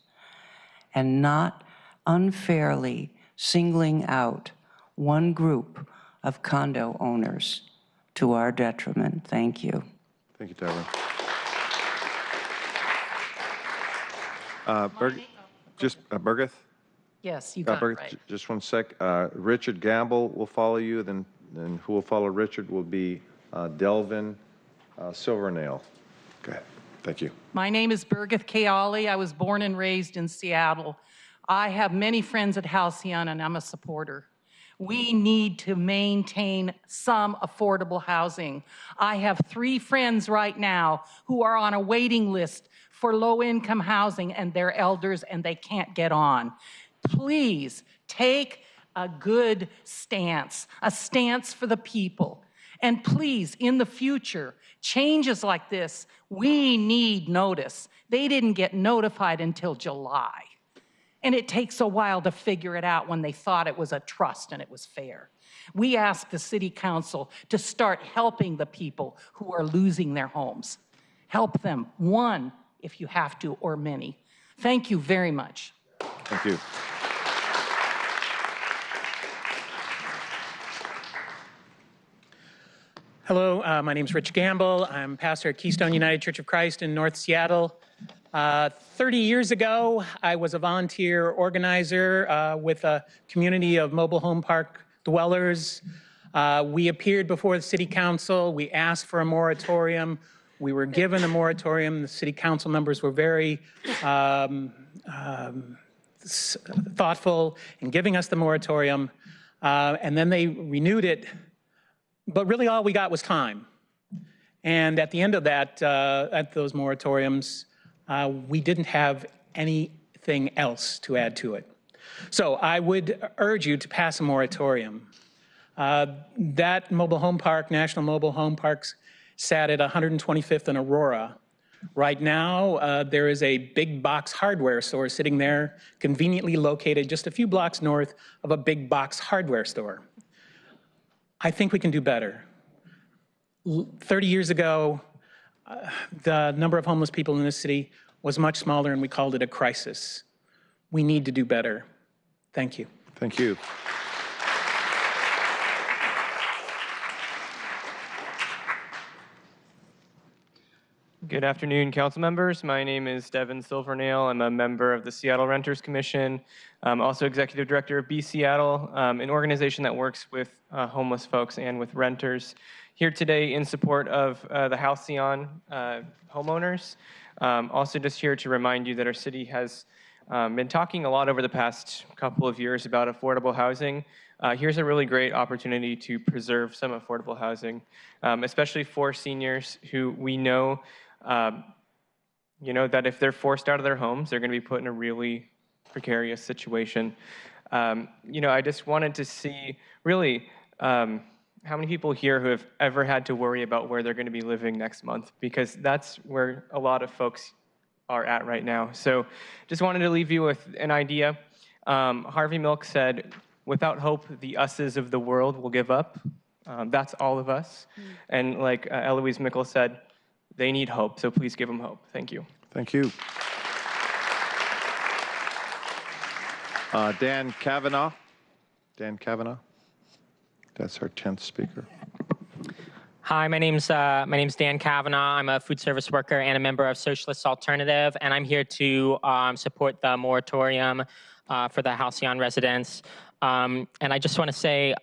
and not unfairly singling out one group of condo owners to our detriment. Thank you. Thank you, Deborah. Birgith? Yes, you got it right. Just one sec. Richard Gamble will follow you, then who will follow Richard will be Delvin Silvernail. Okay, thank you. My name is Birgith Kayali. I was born and raised in Seattle. I have many friends at Halcyon, and I'm a supporter. We need to maintain some affordable housing. I have 3 friends right now who are on a waiting list for low-income housing, and they're elders, and they can't get on. Please take a good stance, a stance for the people. And please, in the future, changes like this, we need notice. They didn't get notified until July. And it takes a while to figure it out when they thought it was a trust and it was fair. We ask the city council to start helping the people who are losing their homes. Help them, one, if you have to, or many. Thank you very much. Thank you. Hello, my name is Rich Gamble. I'm pastor at Keystone United Church of Christ in North Seattle. 30 years ago, I was a volunteer organizer with a community of mobile home park dwellers. We appeared before the city council. We asked for a moratorium. We were given a moratorium. The city council members were very thoughtful in giving us the moratorium. And then they renewed it. But really all we got was time. And at the end of that, at those moratoriums, we didn't have anything else to add to it. So I would urge you to pass a moratorium. That mobile home park, National Mobile Home Parks, sat at 125th and Aurora. Right now, there is a big box hardware store sitting there, conveniently located just a few blocks north of a big box hardware store. I think we can do better. 30 years ago, the number of homeless people in this city was much smaller, and we called it a crisis. We need to do better. Thank you. Thank you. Good afternoon, council members. My name is Devin Silvernail. I'm a member of the Seattle Renters Commission. I'm also executive director of Be Seattle, an organization that works with homeless folks and with renters. Here today in support of the Halcyon homeowners. Also just here to remind you that our city has been talking a lot over the past couple of years about affordable housing. Here's a really great opportunity to preserve some affordable housing, especially for seniors who we know that if they're forced out of their homes, they're going to be put in a really precarious situation. I just wanted to see really how many people here who have ever had to worry about where they're going to be living next month, because that's where a lot of folks are at right now. So just wanted to leave you with an idea. Harvey Milk said, "Without hope, the us's of the world will give up." That's all of us. And like Eloise Mickle said, they need hope, so please give them hope. Thank you. Thank you. Dan Kavanaugh. Dan Kavanaugh. That's our 10th speaker. Hi, my name's Dan Kavanaugh. I'm a food service worker and a member of Socialist Alternative, and I'm here to support the moratorium for the Halcyon residents. And I just want to say,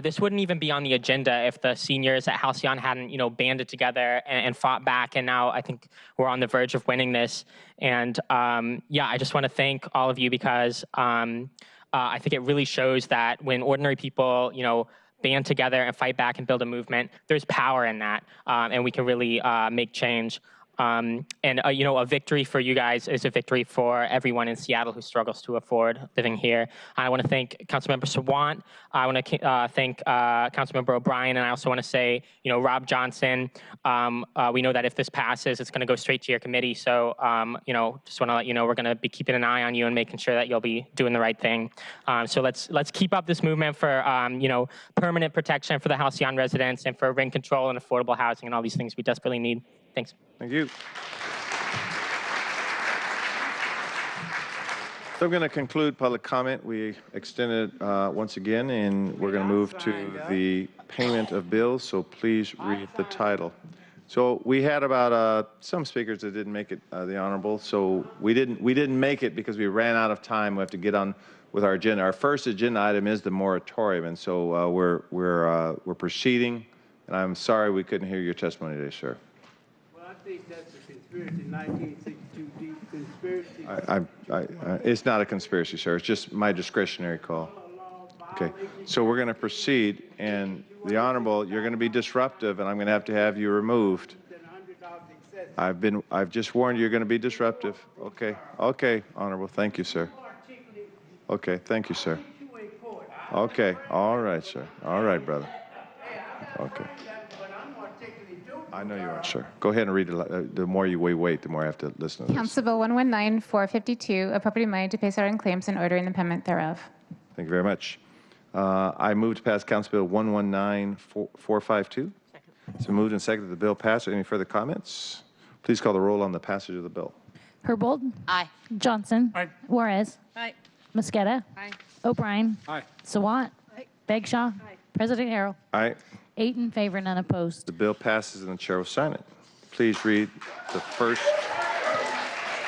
this wouldn't even be on the agenda if the seniors at Halcyon hadn't, banded together and fought back. And now I think we're on the verge of winning this. And I just want to thank all of you because I think it really shows that when ordinary people, band together and fight back and build a movement, there's power in that, and we can really make change. A victory for you guys is a victory for everyone in Seattle who struggles to afford living here. I want to thank Councilmember Sawant. I want to thank Councilmember O'Brien, and I also want to say, Rob Johnson. We know that if this passes, it's going to go straight to your committee. So, just want to let you know we're going to be keeping an eye on you and making sure that you'll be doing the right thing. So let's keep up this movement for permanent protection for the Halcyon residents and for rent control and affordable housing and all these things we desperately need. Thanks. Thank you. So I'm going to conclude public comment. We extended once again, and we're going to move to the payment of bills. So please read the title. So we had about some speakers that didn't make it, the honorable. So we didn't make it because we ran out of time. We have to get on with our agenda. Our first agenda item is the moratorium, and so we're proceeding. And I'm sorry we couldn't hear your testimony today, sir. I think that's a conspiracy, 1962 conspiracy. It's not a conspiracy, sir. It's just my discretionary call. Okay, so we're going to proceed, and the honorable, you're going to be disruptive, and I'm going to have you removed. I've just warned you, you're going to be disruptive. Okay, honorable. Thank you, sir. Okay, thank you, sir. Okay, all right, sir. All right, brother. Okay. I know you are, sir. Go ahead and read it. The more we wait, the more I have to listen to this. Council Bill 119-452, appropriating money to pay certain claims and ordering the payment thereof. Thank you very much. I move to pass Council Bill 119-452. It's been moved and seconded that the bill pass. Any further comments? Please call the roll on the passage of the bill. Herbold. Aye. Johnson. Aye. Juarez. Aye. Mosqueda. Aye. O'Brien. Aye. Sawant. Aye. Bagshaw. Aye. President Harrell. Aye. 8 in favor, none opposed. The bill passes and the chair will sign it. Please read the first.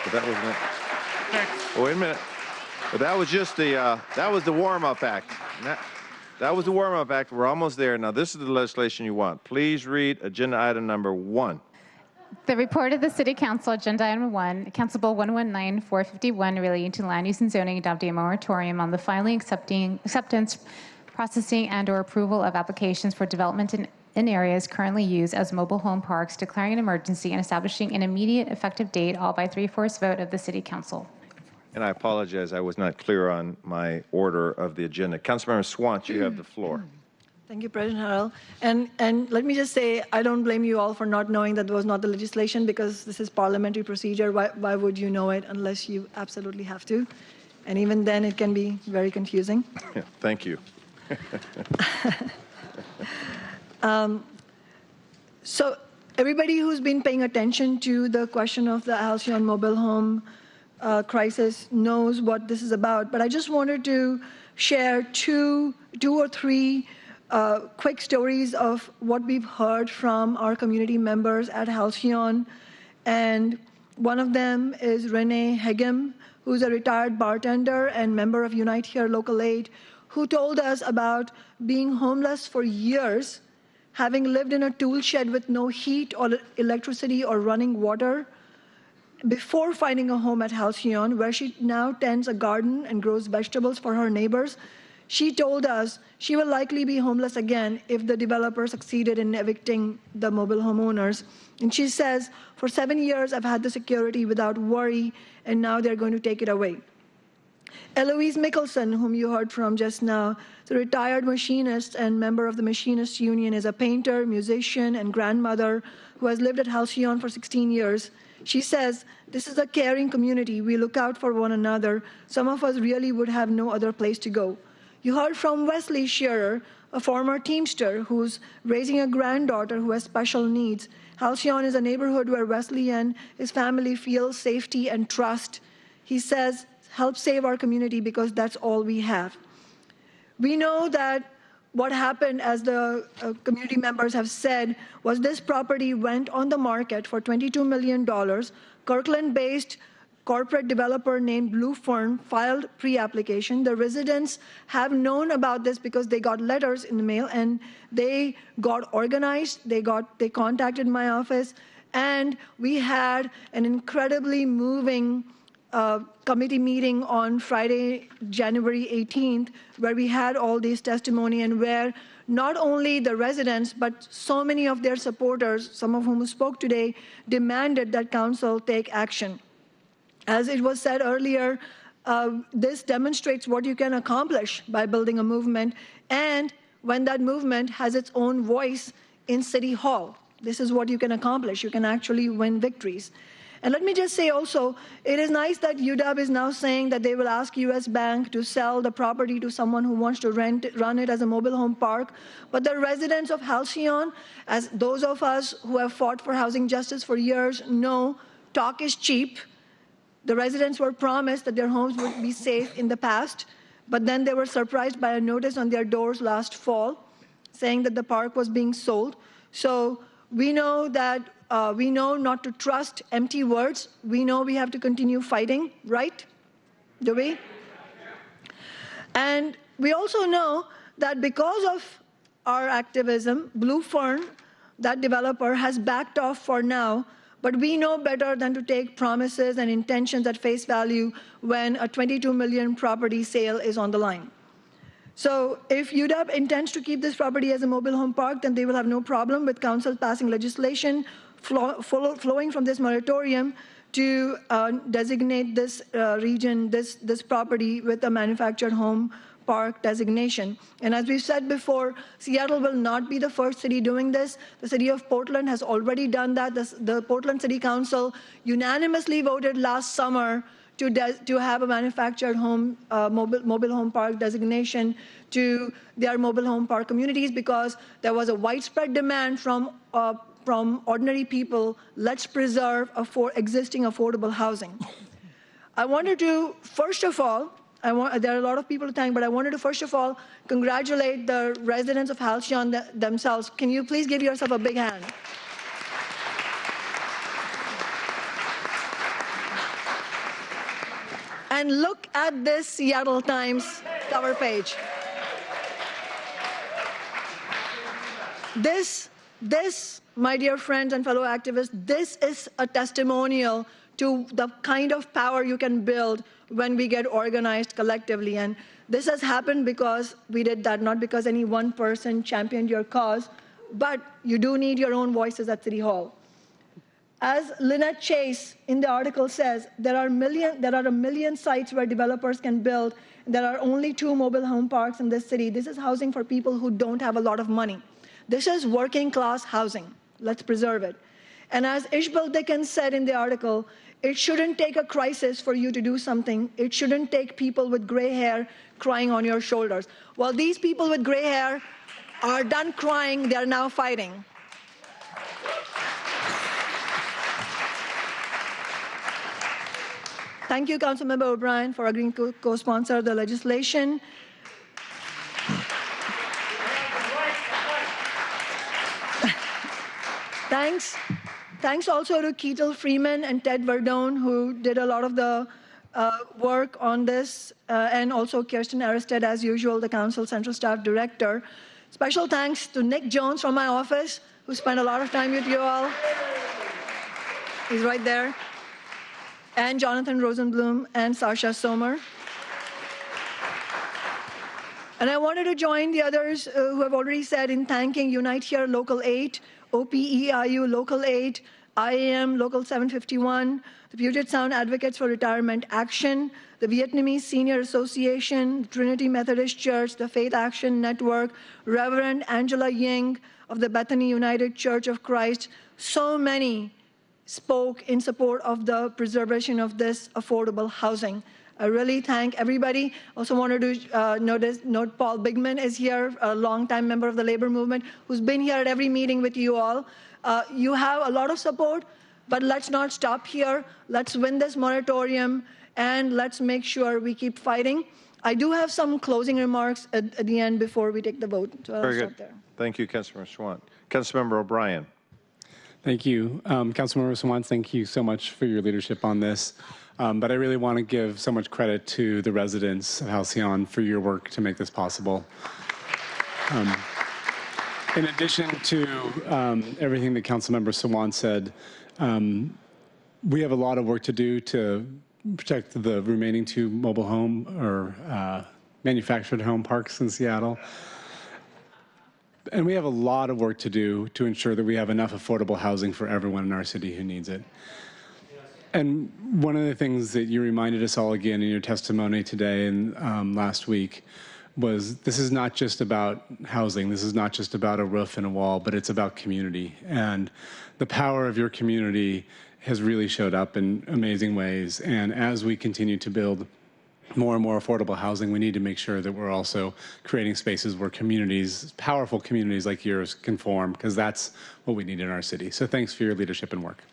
But that wasn't it. Oh, wait a minute. But that was just that was the warm-up act. That was the warm-up act. We're almost there. Now, this is the legislation you want. Please read agenda item number 1. The report of the City Council, agenda item 1, Council Bill 119-451, relating to land use and zoning, adopting a moratorium on the filing, acceptance, processing, and/or approval of applications for development in areas currently used as mobile home parks, declaring an emergency, and establishing an immediate effective date, all by 3/4 vote of the City Council. And I apologize, I was not clear on my order of the agenda. Councilmember Swant, you have the floor. Thank you, President Harrell. And let me just say, I don't blame you all for not knowing that was not the legislation, because this is parliamentary procedure. Why would you know it unless you absolutely have to? And even then, it can be very confusing. Yeah, thank you. So everybody who's been paying attention to the question of the Halcyon mobile home crisis knows what this is about. But I just wanted to share two or three quick stories of what we've heard from our community members at Halcyon. And one of them is Renee Hegem, who's a retired bartender and member of Unite Here Local 8, who told us about being homeless for years, having lived in a tool shed with no heat or electricity or running water, before finding a home at Halcyon, where she now tends a garden and grows vegetables for her neighbors. She told us she will likely be homeless again if the developer succeeded in evicting the mobile homeowners. And she says, for 7 years, I've had the security without worry, and now they're going to take it away. Eloise Mickelson, whom you heard from just now, the retired machinist and member of the Machinists Union, is a painter, musician, and grandmother who has lived at Halcyon for 16 years. She says, this is a caring community. We look out for one another. Some of us really would have no other place to go. You heard from Wesley Shearer, a former Teamster who's raising a granddaughter who has special needs. Halcyon is a neighborhood where Wesley and his family feel safety and trust. He says, help save our community because that's all we have. We know that what happened, as the community members have said, was this property went on the market for $22 million. Kirkland-based corporate developer named Blue Fern filed pre-application. The residents have known about this because they got letters in the mail, and they got organized. They contacted my office, and we had an incredibly moving committee meeting on Friday, January 18th, where we had all these testimony and where not only the residents, but so many of their supporters, some of whom spoke today, demanded that council take action. As it was said earlier, this demonstrates what you can accomplish by building a movement, and when that movement has its own voice in City Hall. This is what you can accomplish. You can actually win victories. And let me just say also, it is nice that UW is now saying that they will ask US Bank to sell the property to someone who wants to run it as a mobile home park. But the residents of Halcyon, as those of us who have fought for housing justice for years know, talk is cheap. The residents were promised that their homes would be safe in the past, but then they were surprised by a notice on their doors last fall saying that the park was being sold. So we know that we know not to trust empty words. We know we have to continue fighting, right? Do we? And we also know that because of our activism, Blue Fern, that developer, has backed off for now, but we know better than to take promises and intentions at face value when a $22 million property sale is on the line. So if UW intends to keep this property as a mobile home park, then they will have no problem with council passing legislation flowing from this moratorium to designate this region, this property with a manufactured home park designation. And as we've said before, Seattle will not be the first city doing this. The city of Portland has already done that. The Portland City Council unanimously voted last summer to have a manufactured home, mobile home park designation to their mobile home park communities because there was a widespread demand from ordinary people. Let's preserve existing affordable housing. I wanted to, first of all, there are a lot of people to thank, but I wanted to first of all congratulate the residents of Halcyon themselves. Can you please give yourself a big hand? And look at this Seattle Times cover page. This, my dear friends and fellow activists, this is a testimonial to the kind of power you can build when we get organized collectively. And this has happened because we did that, not because any one person championed your cause, but you do need your own voices at City Hall. As Lynette Chase in the article says, there are a million sites where developers can build. There are only 2 mobile home parks in this city. This is housing for people who don't have a lot of money. This is working class housing. Let's preserve it. And as Ishbel Dickens said in the article, it shouldn't take a crisis for you to do something. It shouldn't take people with gray hair crying on your shoulders. Well, these people with gray hair are done crying. They're now fighting. Thank you, Councilmember O'Brien, for agreeing to co-sponsor the legislation. Thanks also to Keatle Freeman and Ted Verdone, who did a lot of the work on this, and also Kirsten Aristed, as usual, the Council Central Staff Director. Special thanks to Nick Jones from my office, who spent a lot of time with you all. He's right there. And Jonathan Rosenblum and Sasha Sommer. And I wanted to join the others who have already said in thanking Unite Here Local 8, OPEIU Local 8, IAM Local 751, the Puget Sound Advocates for Retirement Action, the Vietnamese Senior Association, Trinity Methodist Church, the Faith Action Network, Reverend Angela Ying of the Bethany United Church of Christ. So many spoke in support of the preservation of this affordable housing. I really thank everybody. Also wanted to note Paul Bigman is here, a longtime member of the labor movement, who's been here at every meeting with you all. You have a lot of support, but let's not stop here. Let's win this moratorium, and let's make sure we keep fighting. I do have some closing remarks at the end before we take the vote. So Very I'll good. stop there. Thank you, Councilmember Sawant. Councilmember O'Brien. Thank you. Councilmember Sawant, thank you so much for your leadership on this. But I really want to give so much credit to the residents of Halcyon for your work to make this possible. In addition to everything that Councilmember Sawant said, we have a lot of work to do to protect the remaining 2 mobile home or manufactured home parks in Seattle. And we have a lot of work to do to ensure that we have enough affordable housing for everyone in our city who needs it. And one of the things that you reminded us all again in your testimony today and last week was this is not just about housing. This is not just about a roof and a wall, but it's about community. And the power of your community has really showed up in amazing ways. And as we continue to build more and more affordable housing, we need to make sure that we're also creating spaces where communities, powerful communities like yours, can form, because that's what we need in our city. So thanks for your leadership and work.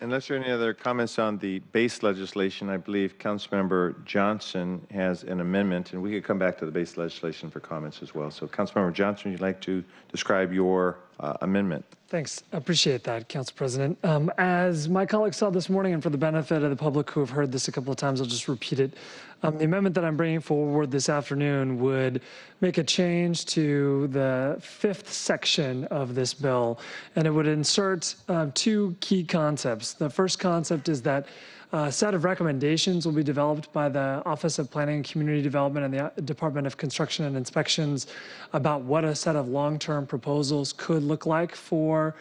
Unless there are any other comments on the base legislation, I believe Councilmember Johnson has an amendment, and we could come back to the base legislation for comments as well. So Councilmember Johnson, would you like to describe your amendment? Thanks. I appreciate that, Council President. As my colleagues saw this morning, and for the benefit of the public who have heard this a couple of times, I'll just repeat it. The amendment that I'm bringing forward this afternoon would make a change to the 5th section of this bill, and it would insert 2 key concepts. The first concept is that a set of recommendations will be developed by the Office of Planning and Community Development and the Department of Construction and Inspections about what a set of long-term proposals could look like for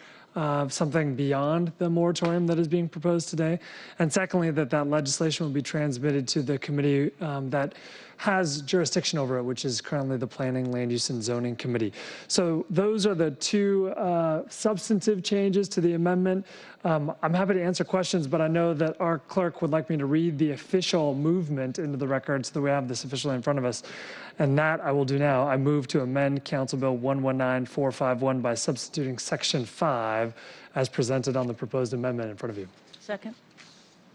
something beyond the moratorium that is being proposed today. And secondly, that legislation will be transmitted to the committee that has jurisdiction over it, which is currently the Planning, Land Use, and Zoning Committee. So those are the 2 substantive changes to the amendment. I'm happy to answer questions, but I know that our clerk would like me to read the official movement into the record so that we have this officially in front of us. And that I will do now. I move to amend Council Bill 119451 by substituting Section 5 as presented on the proposed amendment in front of you. Second.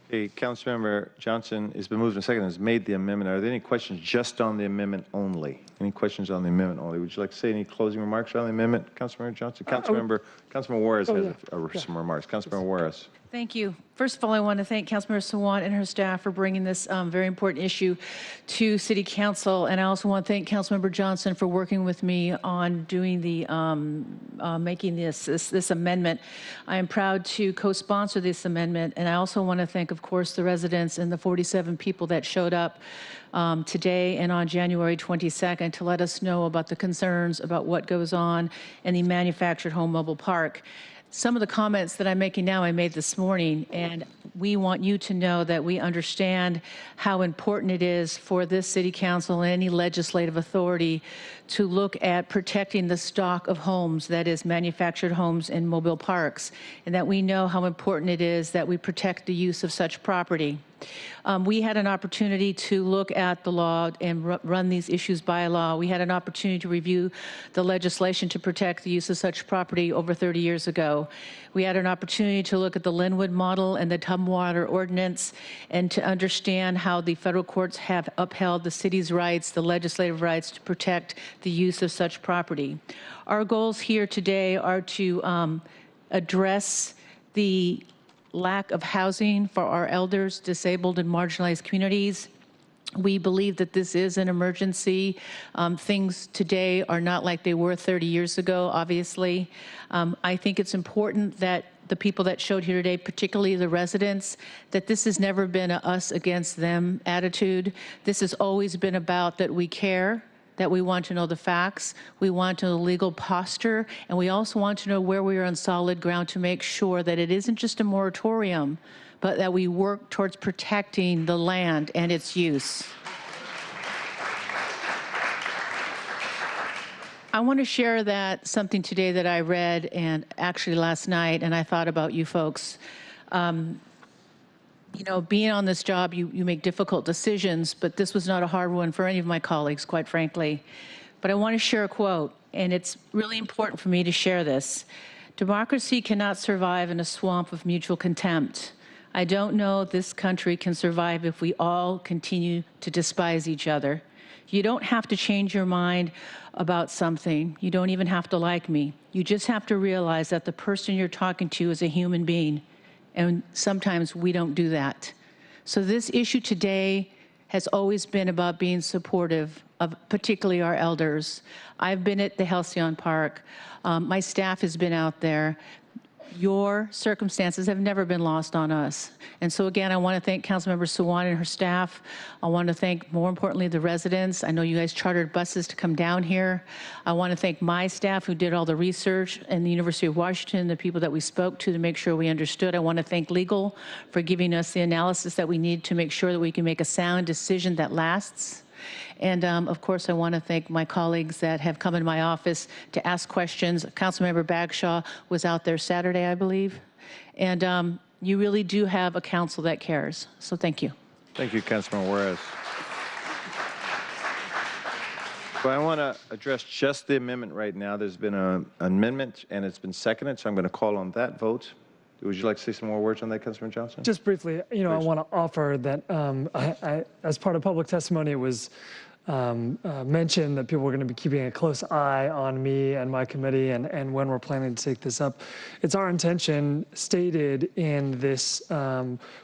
Okay, Councilmember Johnson has been moved and seconded, has made the amendment. Are there any questions just on the amendment only? Any questions on the amendment only? Would you like to say any closing remarks on the amendment, Councilmember Johnson? Councilmember Juarez has some remarks. Councilmember Juarez. Thank you. First of all, I want to thank Councilmember Sawant and her staff for bringing this very important issue to City Council, and I also want to thank Councilmember Johnson for working with me on doing the making this amendment. I am proud to co-sponsor this amendment, and I also want to thank, of course, the residents and the 47 people that showed up today and on January 22nd to let us know about the concerns about what goes on in the manufactured home mobile park. Some of the comments that I'm making now I made this morning, and we want you to know that we understand how important it is for this City Council and any legislative authority to look at protecting the stock of homes, that is manufactured homes in mobile parks, and that we know how important it is that we protect the use of such property. We had an opportunity to look at the law and run these issues by law. We had an opportunity to review the legislation to protect the use of such property over 30 years ago. We had an opportunity to look at the Linwood model and the Tumwater ordinance and to understand how the federal courts have upheld the city's rights, the legislative rights to protect the use of such property. Our goals here today are to address the lack of housing for our elders, disabled, and marginalized communities. We believe that this is an emergency. Things today are not like they were 30 years ago, obviously. I think it's important that the people that showed here today, particularly the residents, that this has never been a us against them attitude. This has always been about that we care, that we want to know the facts, we want to know the legal posture, and we also want to know where we are on solid ground to make sure that it isn't just a moratorium, but that we work towards protecting the land and its use. I want to share that something today that I read, and actually last night, and I thought about you folks. You know, being on this job, you make difficult decisions, but this was not a hard one for any of my colleagues, quite frankly. But I want to share a quote, and it's really important for me to share this. Democracy cannot survive in a swamp of mutual contempt. I don't know this country can survive if we all continue to despise each other. You don't have to change your mind about something. You don't even have to like me. You just have to realize that the person you're talking to is a human being. And sometimes we don't do that. So this issue today has always been about being supportive of particularly our elders. I've been at the Halcyon Park. My staff has been out there. Your circumstances have never been lost on us. And so again, I want to thank Councilmember Sawant and her staff. I want to thank, more importantly, the residents. I know you guys chartered buses to come down here. I want to thank my staff who did all the research and the University of Washington, the people that we spoke to make sure we understood. I want to thank legal for giving us the analysis that we need to make sure that we can make a sound decision that lasts. And of course, I want to thank my colleagues that have come in my office to ask questions. Councilmember Bagshaw was out there Saturday, I believe. And you really do have a council that cares. So thank you. Thank you, Councilman Juarez. So I want to address just the amendment right now. There's been an amendment, and it's been seconded, so I'm going to call on that vote. Would you like to say some more words on that, Councilman Johnson? Just briefly, you know, I want to offer that as part of public testimony, it was mentioned that people were going to be keeping a close eye on me and my committee and when we're planning to take this up. It's our intention, stated in this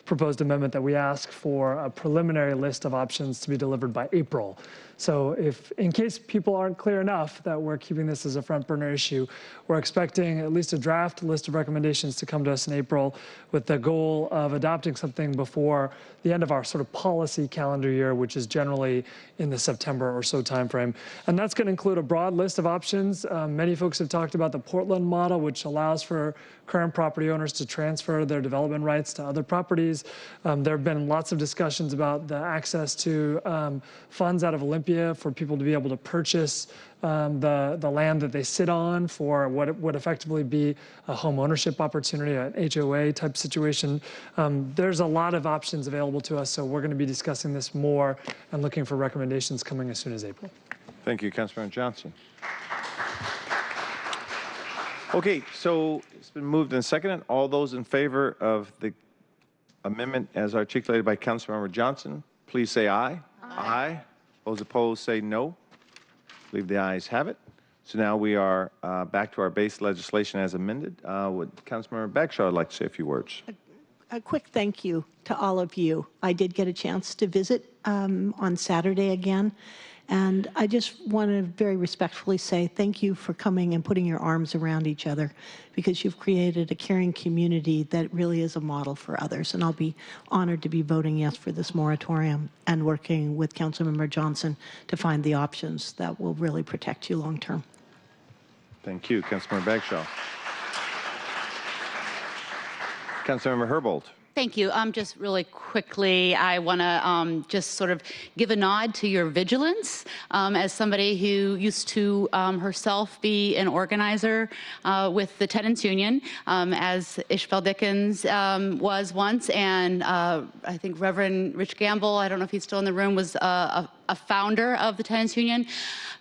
proposed amendment, that we ask for a preliminary list of options to be delivered by April. So if, in case people aren't clear enough that we're keeping this as a front burner issue, we're expecting at least a draft list of recommendations to come to us in April with the goal of adopting something before the end of our sort of policy calendar year, which is generally in the September or so timeframe. And that's going to include a broad list of options. Many folks have talked about the Portland model, which allows for current property owners to transfer their development rights to other properties. There have been lots of discussions about the access to funds out of Olympia for people to be able to purchase the land that they sit on for what would effectively be a home ownership opportunity, an HOA type situation. There's a lot of options available to us, so we're going to be discussing this more and looking for recommendations coming as soon as April. Thank you, Councilman Johnson. Okay, so it's been moved and seconded. All those in favor of the amendment as articulated by Councilmember Johnson, please say aye. Aye. Those opposed say no. I believe the ayes have it. So now we are back to our base legislation as amended. Would Councilmember Bagshaw like to say a few words? A quick thank you to all of you. I did get a chance to visit on Saturday again, and I just want to very respectfully say thank you for coming and putting your arms around each other, because you've created a caring community that really is a model for others. And I'll be honored to be voting yes for this moratorium and working with Councilmember Johnson to find the options that will really protect you long term. Thank you, Councilmember Bagshaw. Councilmember Herbold. Thank you. Just really quickly, I want to just sort of give a nod to your vigilance as somebody who used to herself be an organizer with the tenants union, as Ishbel Dickens was once, and I think Reverend Rich Gamble, I don't know if he's still in the room, was a founder of the tenants union.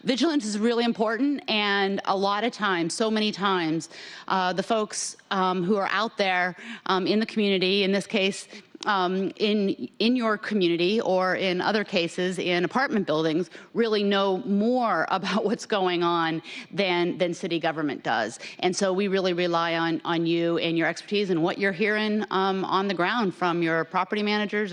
Vigilance is really important, and a lot of times, so many times, the folks who are out there in the community, in this case, in your community, or in other cases in apartment buildings, really know more about what's going on than city government does. And so we really rely on you and your expertise and what you're hearing on the ground from your property managers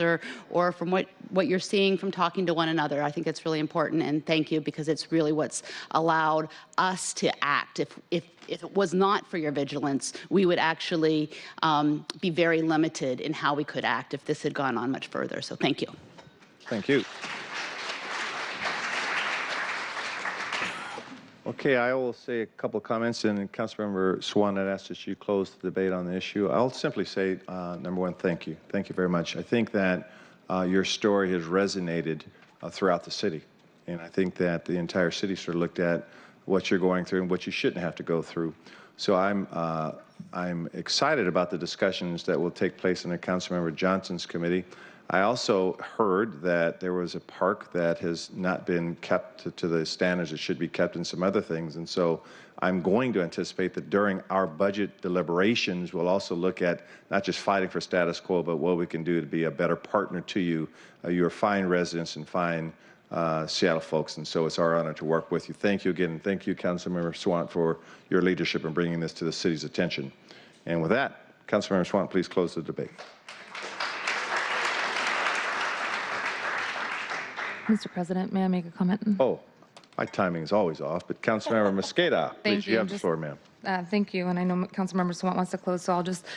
or from what what you're seeing from talking to one another. I think it's really important, and thank you, because it's really what's allowed us to act. If it was not for your vigilance, we would actually be very limited in how we could act if this had gone on much further. So thank you. Thank you. Okay, I will say a couple of comments, and Councilmember Swan had asked that you close the debate on the issue. I'll simply say, number one, thank you. Thank you very much. I think that your story has resonated throughout the city, and I think that the entire city sort of looked at what you're going through and what you shouldn't have to go through. So I'm excited about the discussions that will take place in the Councilmember Johnson's committee. I also heard that there was a park that has not been kept to the standards it should be kept, and some other things. And so I'm going to anticipate that during our budget deliberations, we'll also look at not just fighting for status quo, but what we can do to be a better partner to you. You're fine residents and fine Seattle folks, and so it's our honor to work with you. Thank you again, and thank you, Councilmember Swant, for your leadership in bringing this to the city's attention. And with that, Councilmember Swant, please close the debate. Mr. President, may I make a comment? Oh, my timing is always off, but Councilmember Mosqueda, please, you have the floor, ma'am. Thank you, and I know Councilmember Swant wants to close, so I'll just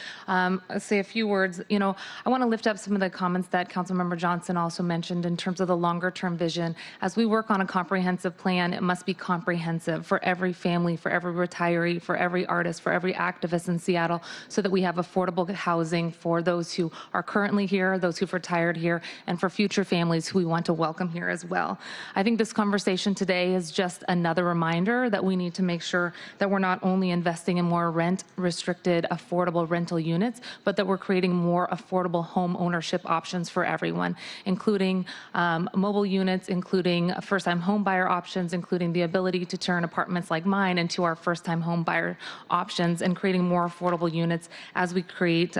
say a few words. You know, I want to lift up some of the comments that Councilmember Johnson also mentioned in terms of the longer-term vision. As we work on a comprehensive plan, it must be comprehensive for every family, for every retiree, for every artist, for every activist in Seattle, so that we have affordable housing for those who are currently here, those who've retired here, and for future families who we want to welcome here as well. I think this conversation today is just another reminder that we need to make sure that we're not only investing in more rent-restricted, affordable rental units, but that we're creating more affordable home ownership options for everyone, including mobile units, including first-time home buyer options, including the ability to turn apartments like mine into our first-time home buyer options, and creating more affordable units as we create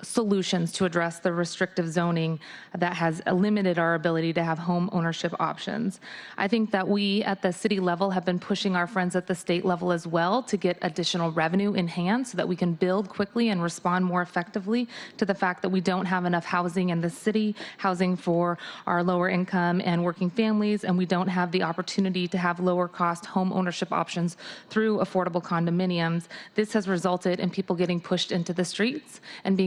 solutions to address the restrictive zoning that has limited our ability to have home ownership options. I think that we at the city level have been pushing our friends at the state level as well to get additional revenue in hand so that we can build quickly and respond more effectively to the fact that we don't have enough housing in the city, housing for our lower income and working families, and we don't have the opportunity to have lower cost home ownership options through affordable condominiums. This has resulted in people getting pushed into the streets and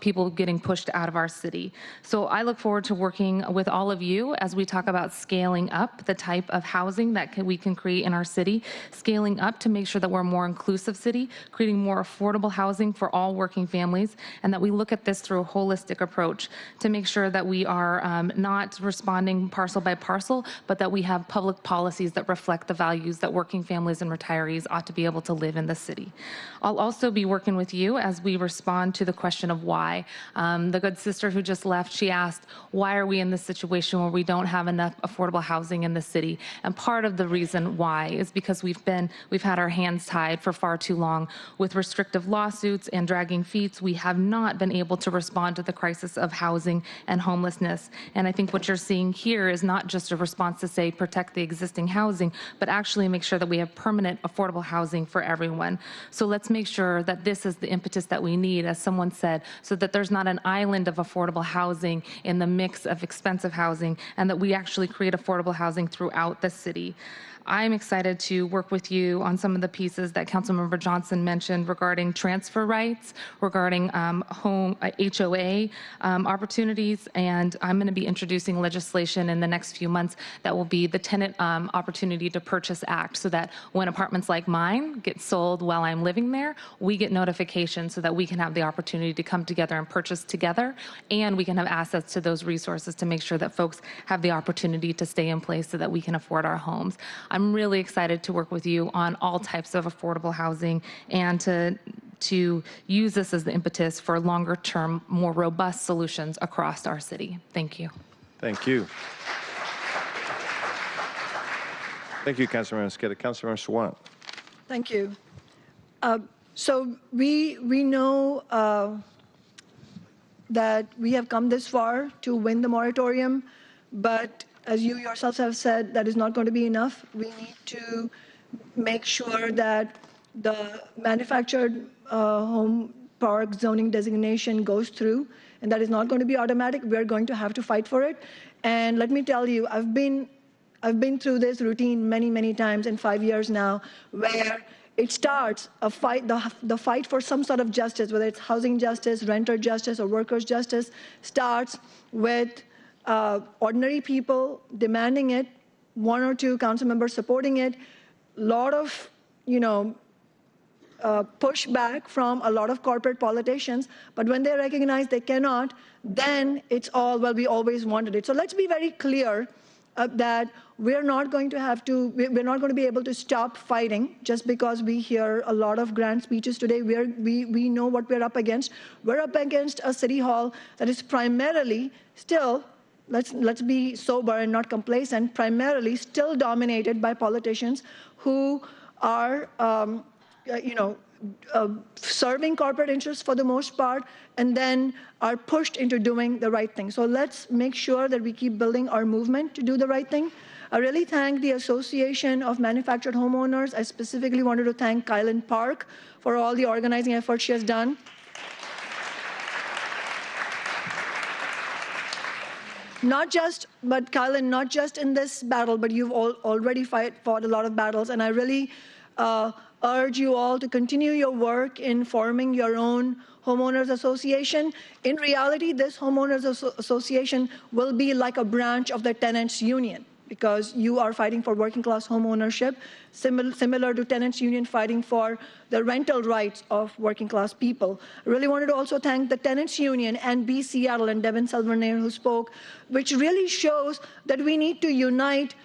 people getting pushed out of our city. So I look forward to working with all of you as we talk about scaling up the type of housing that we can create in our city, scaling up to make sure that we're a more inclusive city, creating more affordable housing for all working families, and that we look at this through a holistic approach to make sure that we are not responding parcel by parcel, but that we have public policies that reflect the values that working families and retirees ought to be able to live in the city. I'll also be working with you as we respond to the question of why. The good sister who just left, she asked, why are we in this situation where we don't have enough affordable housing in the city? And part of the reason why is because we've had our hands tied for far too long with restrictive lawsuits and dragging feet. We have not been able to respond to the crisis of housing and homelessness. And I think what you're seeing here is not just a response to say protect the existing housing, but actually make sure that we have permanent affordable housing for everyone. So let's make sure that this is the impetus that we need, as someone said, so that there's not an island of affordable housing in the mix of expensive housing, and that we actually create affordable housing throughout the city. I'm excited to work with you on some of the pieces that Councilmember Johnson mentioned regarding transfer rights, regarding home HOA opportunities, and I'm going to be introducing legislation in the next few months that will be the Tenant Opportunity to Purchase Act, so that when apartments like mine get sold while I'm living there, we get notification so that we can have the opportunity to come together and purchase together, and we can have access to those resources to make sure that folks have the opportunity to stay in place so that we can afford our homes. I'm really excited to work with you on all types of affordable housing and to use this as the impetus for longer term, more robust solutions across our city. Thank you. Thank you. Thank you, Councilmember Mosqueda. Councilmember Sawant. Thank you. So we know that we have come this far to win the moratorium, but as you yourselves have said, that is not going to be enough. We need to make sure that the manufactured home park zoning designation goes through, and that is not going to be automatic. We're going to have to fight for it. And let me tell you, I've been through this routine many, many times in 5 years now, where it starts a fight, the fight for some sort of justice, whether it's housing justice, renter justice, or workers' justice, starts with ordinary people demanding it, one or two council members supporting it, lot of, pushback from a lot of corporate politicians, but when they recognize they cannot, then it's all, well, we always wanted it. So let's be very clear that we're not going to be able to stop fighting just because we hear a lot of grand speeches today. We know what we're up against. We're up against a city hall that is primarily still, let's be sober and not complacent, primarily still dominated by politicians who are serving corporate interests for the most part, and then are pushed into doing the right thing. So let's make sure that we keep building our movement to do the right thing. I really thank the Association of Manufactured Homeowners. I specifically wanted to thank Kylan Park for all the organizing efforts she has done. Kylan, not just in this battle, but you've already fought a lot of battles, and I really urge you all to continue your work in forming your own homeowners association. In reality, this homeowners association will be like a branch of the tenants union, because you are fighting for working class home ownership, similar to tenants union fighting for the rental rights of working class people. I really wanted to also thank the tenants union and B Seattle and Devin Silvernail who spoke, which really shows that we need to unite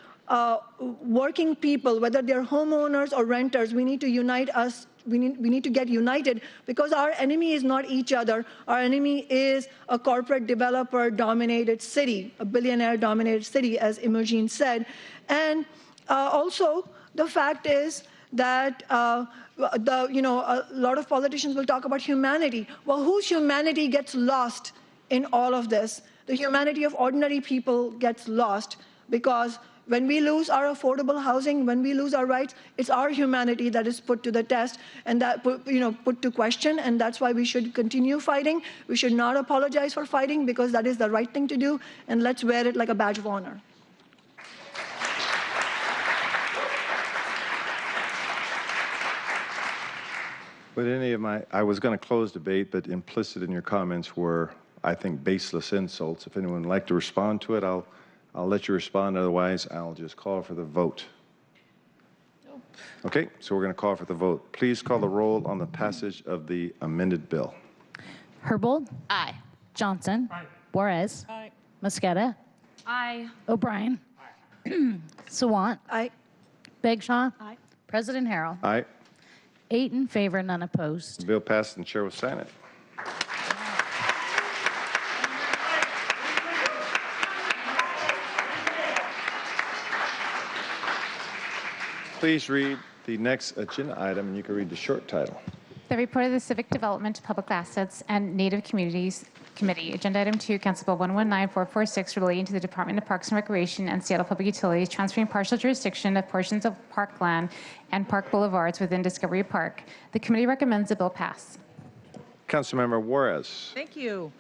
working people, whether they're homeowners or renters. We need to unite us. We need to get united, because our enemy is not each other. Our enemy is a corporate developer-dominated city, a billionaire-dominated city, as Imogen said. And also, the fact is that a lot of politicians will talk about humanity. Well, whose humanity gets lost in all of this? The humanity of ordinary people gets lost, because when we lose our affordable housing, when we lose our rights, it's our humanity that is put to the test and that put to question, and that's why we should continue fighting. We should not apologize for fighting, because that is the right thing to do, and let's wear it like a badge of honor. I was going to close debate, but implicit in your comments were, I think, baseless insults. If anyone would like to respond to it, I'll let you respond. Otherwise, I'll just call for the vote. Okay, so we're going to call for the vote. Please call the roll on the passage of the amended bill. Herbold? Aye. Johnson? Aye. Juarez? Aye. Mosqueda? Aye. O'Brien? Aye. Sawant? Aye. Bagshaw? Aye. President Harrell? Aye. 8 in favor, none opposed. The bill passed and the chair will sign it. Please read the next agenda item, and you can read the short title. The report of the Civic Development, Public Assets, and Native Communities Committee. Agenda Item 2, Council Bill 119446, relating to the Department of Parks and Recreation and Seattle Public Utilities transferring partial jurisdiction of portions of parkland and park boulevards within Discovery Park. The committee recommends the bill pass. Councilmember Juarez. Thank you.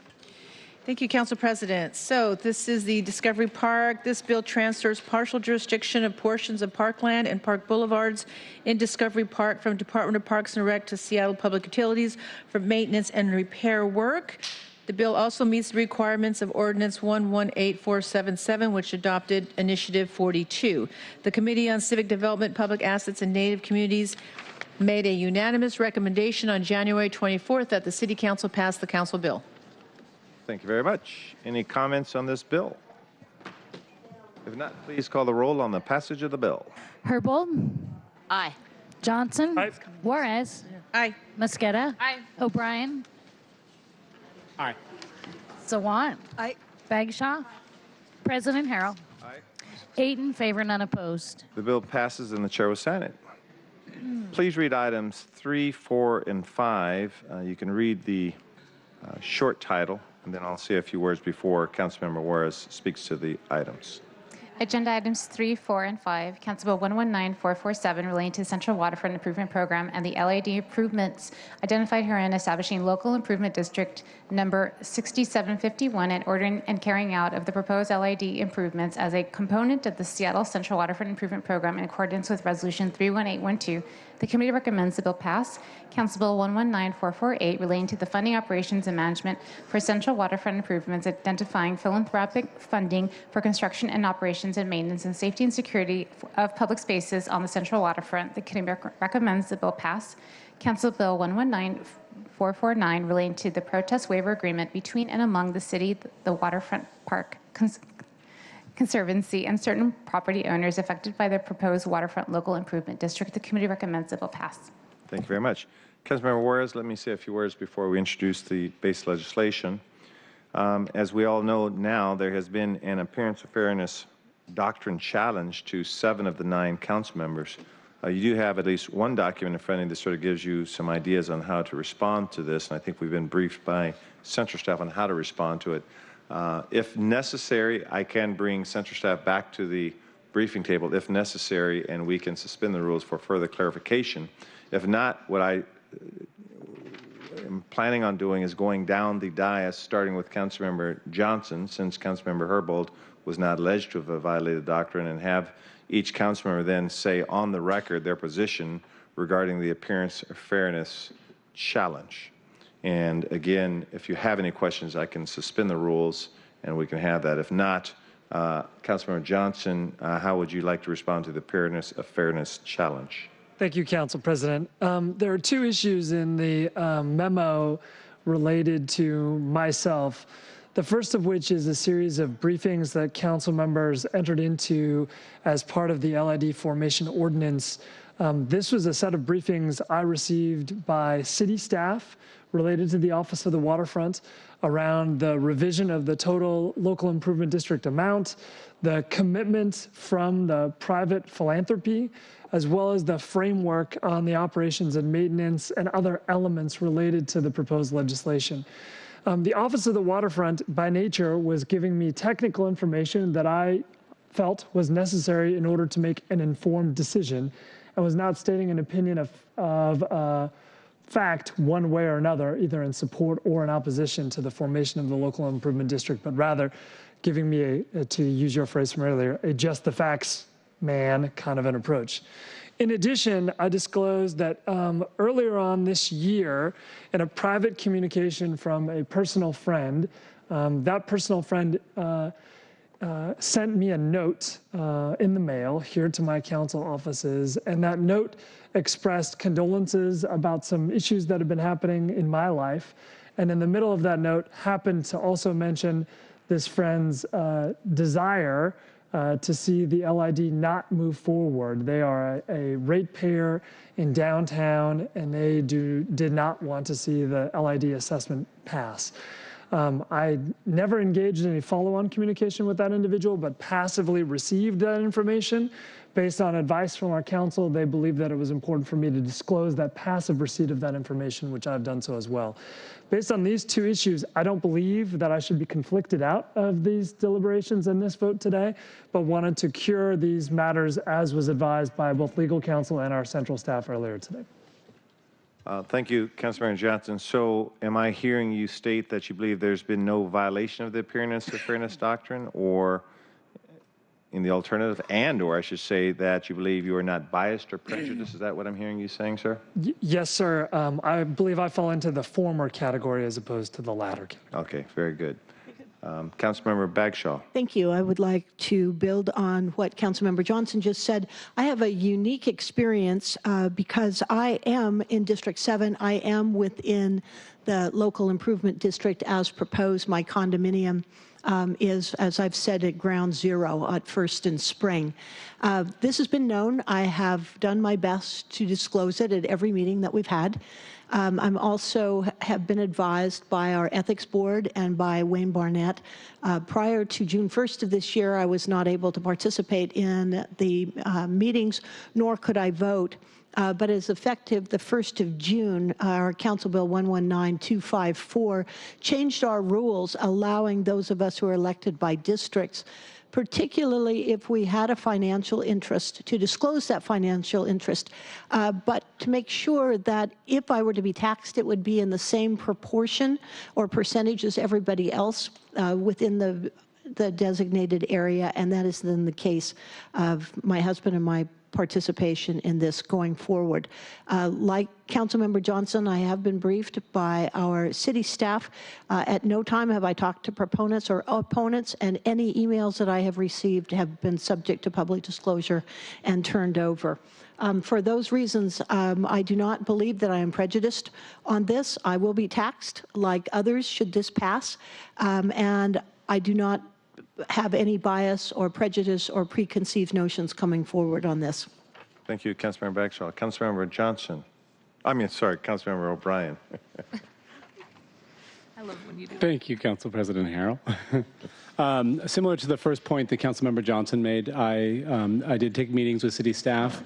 Thank you, Council President. So this is the Discovery Park. This bill transfers partial jurisdiction of portions of parkland and park boulevards in Discovery Park from Department of Parks and Rec to Seattle Public Utilities for maintenance and repair work. The bill also meets the requirements of Ordinance 118477, which adopted Initiative 42. The Committee on Civic Development, Public Assets, and Native Communities made a unanimous recommendation on January 24th that the City Council pass the Council bill. Thank you very much. Any comments on this bill? If not, please call the roll on the passage of the bill. Herbold? Aye. Johnson? Aye. Juarez? Aye. Mosqueda? Aye. O'Brien? Aye. Sawant? Aye. Bagshaw? President Harrell? Aye. 8 in favor, none opposed. The bill passes and the chair will sign it. Please read items 3, 4, and 5. You can read the short title, and then I'll say a few words before Councilmember Juarez speaks to the items. Agenda items 3, 4, and 5. Council Bill 119447 relating to the Central Waterfront Improvement Program and the LID improvements identified herein establishing local improvement district number 6751 and ordering and carrying out of the proposed LID improvements as a component of the Seattle Central Waterfront Improvement Program in accordance with Resolution 31812. The committee recommends the bill pass. Council Bill 119448 relating to the funding, operations, and management for Central Waterfront improvements, identifying philanthropic funding for construction and operations and maintenance and safety and security of public spaces on the Central Waterfront. The committee recommends the bill pass. Council Bill 119449 relating to the protest waiver agreement between and among the city, the Waterfront Park Conservancy, and certain property owners affected by the proposed Waterfront Local Improvement District. The committee recommends the bill pass. Thank you very much. Councilmember Juarez, let me say a few words before we introduce the base legislation. As we all know now, there has been an appearance of fairness doctrine challenge to 7 of the 9 council members. You do have at least one document in front of you that sort of gives you some ideas on how to respond to this, and I think we've been briefed by Central staff on how to respond to it. If necessary, I can bring Central staff back to the briefing table if necessary, and we can suspend the rules for further clarification. If not, what I am planning on doing is going down the dais, starting with Councilmember Johnson, since Councilmember Herbold was not alleged to have violated the doctrine, and have each councilmember then say on the record their position regarding the appearance of fairness challenge. And again, if you have any questions, I can suspend the rules and we can have that. If not, Councilmember Johnson, how would you like to respond to the appearance of fairness challenge? Thank you, Council President. There are 2 issues in the memo related to myself. The first of which is a series of briefings that council members entered into as part of the LID formation ordinance. This was a set of briefings I received by city staff related to the Office of the Waterfront around the revision of the total local improvement district amount, the commitment from the private philanthropy, as well as the framework on the operations and maintenance and other elements related to the proposed legislation. The Office of the Waterfront, by nature, was giving me technical information that I felt was necessary in order to make an informed decision, and was not stating an opinion of fact one way or another, either in support or in opposition to the formation of the local improvement district, but rather giving me, to use your phrase from earlier, a just the facts man kind of an approach. In addition, I disclosed that earlier on this year, in a private communication from a personal friend, that personal friend sent me a note in the mail here to my council offices, and that note expressed condolences about some issues that have been happening in my life. And in the middle of that note happened to also mention this friend's desire to see the LID not move forward. They are a ratepayer in downtown, and they did not want to see the LID assessment pass. I never engaged in any follow-on communication with that individual, but passively received that information. Based on advice from our council, they believed that it was important for me to disclose that passive receipt of that information, which I've done so as well. Based on these 2 issues, I don't believe that I should be conflicted out of these deliberations and this vote today, but wanted to cure these matters as was advised by both legal counsel and our central staff earlier today. Thank you, Councilmember Johnson. So am I hearing you state that you believe there's been no violation of the appearance of fairness doctrine, or in the alternative, or I should say that you believe you are not biased or prejudiced? Is that what I'm hearing you saying, sir? Yes, sir. I believe I fall into the former category as opposed to the latter category. Okay, very good. Councilmember Bagshaw. Thank you. I would like to build on what Councilmember Johnson just said. I have a unique experience because I am in District 7. I am within the local improvement district as proposed. My condominium is, as I've said, at ground zero at First and Spring. This has been known. I have done my best to disclose it at every meeting that we've had. I'm also have been advised by our ethics board and by Wayne Barnett. Prior to June 1st of this year, I was not able to participate in the meetings, nor could I vote. But as effective the 1st of June, our Council Bill 119254 changed our rules, allowing those of us who are elected by districts particularly if we had a financial interest, to disclose that financial interest, but to make sure that if I were to be taxed, it would be in the same proportion or percentage as everybody else within the designated area, and that is then the case of my husband and my participation in this going forward. Like Councilmember Johnson, I have been briefed by our city staff. At no time have I talked to proponents or opponents, and any emails that I have received have been subject to public disclosure and turned over. For those reasons, I do not believe that I am prejudiced on this. I will be taxed like others should this pass, and I do not have any bias or prejudice or preconceived notions coming forward on this. Thank you, Councilmember Bagshaw. Councilmember Johnson. Councilmember O'Brien. I love when you do. Thank you, Council President Harrell. Similar to the first point that Councilmember Johnson made, I did take meetings with city staff.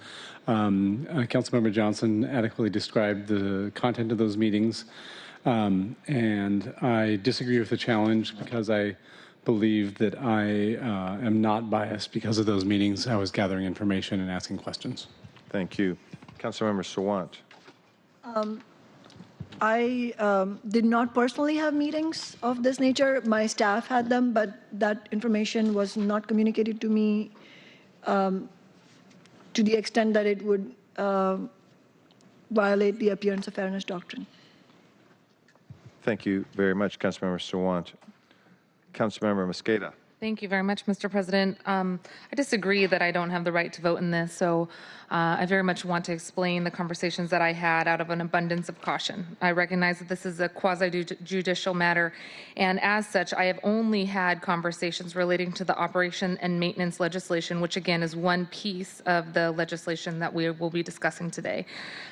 Councilmember Johnson adequately described the content of those meetings, and I disagree with the challenge because I believe that I am not biased because of those meetings. I was gathering information and asking questions. Thank you. Councilmember Sawant. I did not personally have meetings of this nature. My staff had them, but that information was not communicated to me to the extent that it would violate the appearance of fairness doctrine. Thank you very much, Councilmember Sawant. Councilmember Mosqueda. Thank you very much, Mr. President. I disagree that I don't have the right to vote in this, so I very much want to explain the conversations that I had out of an abundance of caution. I recognize that this is a quasi-judicial matter, and as such, I have only had conversations relating to the operation and maintenance legislation, which again is one piece of the legislation that we will be discussing today.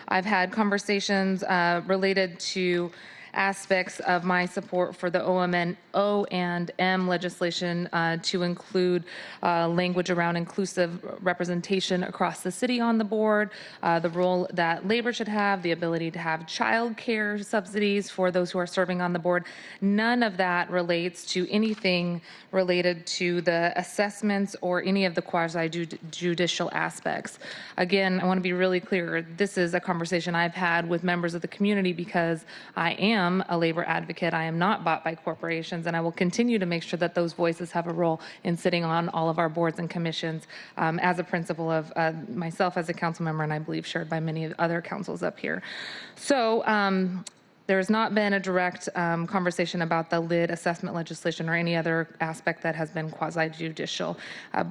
I've had conversations related to aspects of my support for the O&M legislation to include language around inclusive representation across the city on the board, the role that labor should have, the ability to have child care subsidies for those who are serving on the board. None of that relates to anything related to the assessments or any of the quasi-judicial aspects. Again, I want to be really clear. This is a conversation I've had with members of the community because I am a labor advocate. I am not bought by corporations, and I will continue to make sure that those voices have a role in sitting on all of our boards and commissions as a principle of myself as a council member, and I believe shared by many other councils up here. So there has not been a direct conversation about the LID assessment legislation or any other aspect that has been quasi-judicial,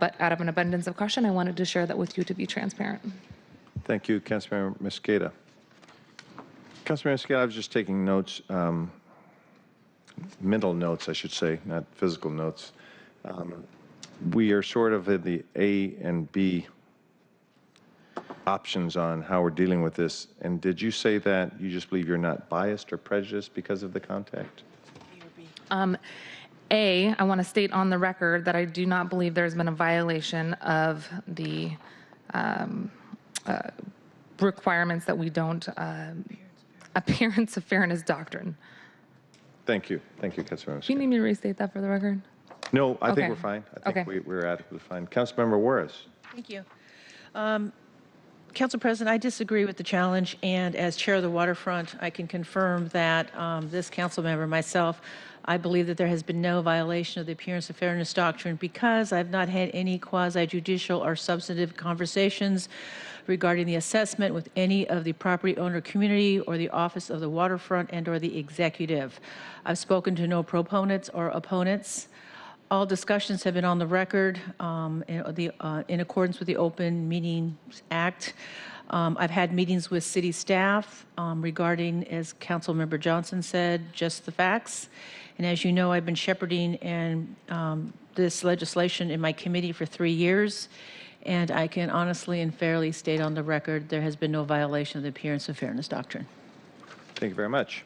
but out of an abundance of caution, I wanted to share that with you to be transparent. Thank you, Councilmember Mosqueda. Councilmember Mosqueda, I was just taking notes, mental notes, I should say, not physical notes. We are sort of in the A and B options on how we're dealing with this. And did you say that you just believe you're not biased or prejudiced because of the contact? A, I want to state on the record that I do not believe there's been a violation of the requirements that we don't appearance of fairness doctrine. Thank you. Thank you, Councilmember. Do you need me to restate that for the record? No, I think Okay. we're fine. I think Okay. we're adequately fine. Councilmember Juarez. Thank you. Council President, I disagree with the challenge, and as chair of the Waterfront, I can confirm that this council member, myself, I believe that there has been no violation of the appearance of fairness doctrine because I've not had any quasi-judicial or substantive conversations regarding the assessment with any of the property owner community or the Office of the Waterfront and or the executive. I've spoken to no proponents or opponents. All discussions have been on the record in accordance with the Open Meetings Act. I've had meetings with city staff regarding, as Councilmember Johnson said, just the facts. And as you know, I've been shepherding this legislation in my committee for 3 years. And I can honestly and fairly state on the record there has been no violation of the appearance of fairness doctrine. Thank you very much.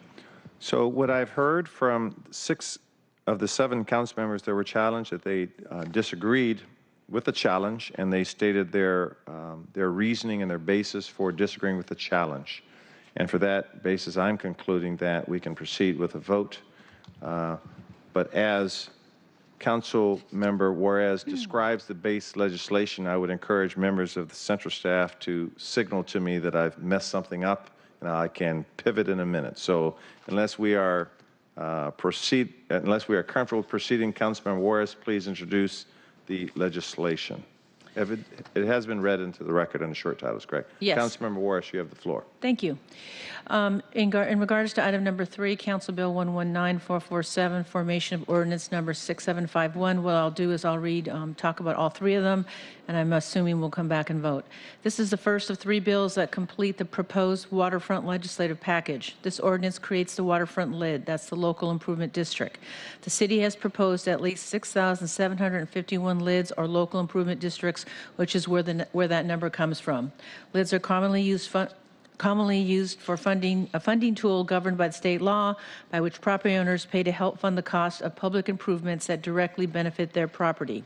So what I've heard from 6 of the 7 council members that were challenged, that they disagreed with the challenge, and they stated their reasoning and their basis for disagreeing with the challenge. And for that basis, I'm concluding that we can proceed with a vote. But as Council Member Juarez describes the base legislation, I would encourage members of the central staff to signal to me that I've messed something up, and I can pivot in a minute. So unless we are comfortable proceeding, Councilmember Juarez, please introduce the legislation. It has been read into the record, and the short title is correct. Yes. Councilmember Juarez, you have the floor. Thank you. In regards to item number 3, Council Bill 119447, formation of ordinance number 6751, what I'll do is I'll talk about all 3 of them, and I'm assuming we'll come back and vote. This is the first of 3 bills that complete the proposed waterfront legislative package. This ordinance creates the waterfront LID, that's the Local Improvement District. The city has proposed at least 6,751 LIDs or local improvement districts, which is where that number comes from. LIDs are commonly used for funding, a funding tool governed by the state law by which property owners pay to help fund the cost of public improvements that directly benefit their property.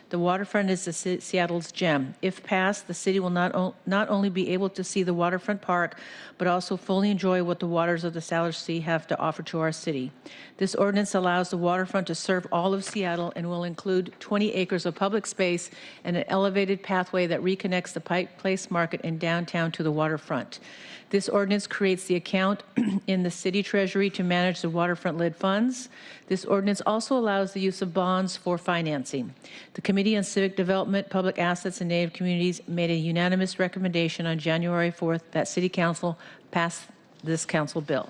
The waterfront is Seattle's gem. If passed, the city will not only be able to see the waterfront park, but also fully enjoy what the waters of the Saddle Sea have to offer to our city. This ordinance allows the waterfront to serve all of Seattle and will include 20 acres of public space and an elevated pathway that reconnects the Pike Place Market in downtown to the waterfront. This ordinance creates the account in the city treasury to manage the waterfront LID funds. This ordinance also allows the use of bonds for financing. The Committee on Civic Development, Public Assets, and Native Communities made a unanimous recommendation on January 4th that City Council pass this council bill.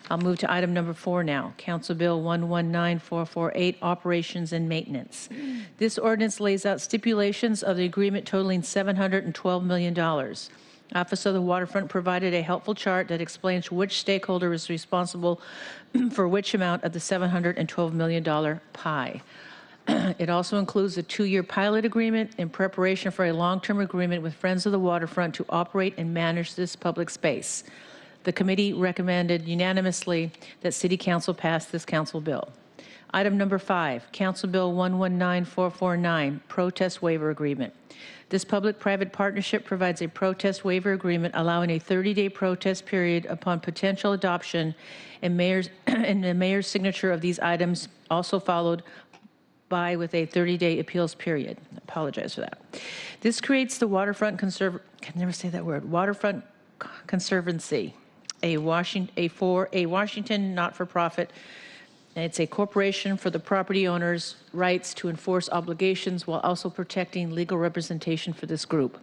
I'll move to item number 4 now, Council Bill 119448, Operations and Maintenance. This ordinance lays out stipulations of the agreement totaling $712 million. Office of the Waterfront provided a helpful chart that explains which stakeholder is responsible for which amount of the $712 million pie. It also includes a 2-year pilot agreement in preparation for a long-term agreement with Friends of the Waterfront to operate and manage this public space. The committee recommended unanimously that City Council pass this council bill. Item number 5, Council Bill 119449, Protest Waiver Agreement. This public-private partnership provides a protest waiver agreement allowing a 30-day protest period upon potential adoption, and the mayor's signature of these items also followed by with a 30-day appeals period. I apologize for that. This creates the Waterfront Waterfront Conservancy, a Washington not-for-profit. It's a corporation for the property owner's rights to enforce obligations while also protecting legal representation for this group,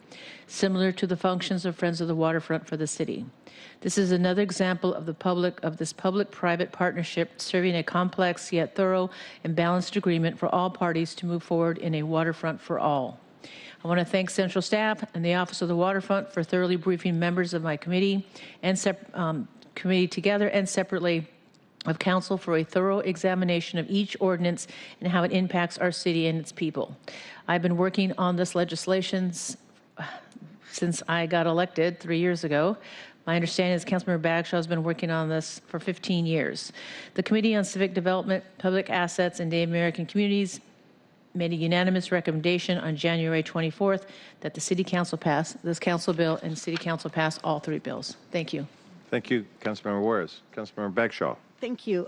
similar to the functions of Friends of the Waterfront for the city. This is another example of this public-private partnership serving a complex yet thorough and balanced agreement for all parties to move forward in a waterfront for all. I want to thank Central Staff and the Office of the Waterfront for thoroughly briefing members of my committee and committee together and separately of Council for a thorough examination of each ordinance and how it impacts our city and its people. I've been working on this legislation since I got elected 3 years ago. My understanding is Councilmember Bagshaw has been working on this for 15 years. The Committee on Civic Development, Public Assets, and Native American Communities made a unanimous recommendation on January 24th that the City Council pass this council bill and City Council pass all 3 bills. Thank you. Thank you, Councilmember Juarez. Councilmember Bagshaw. Thank you.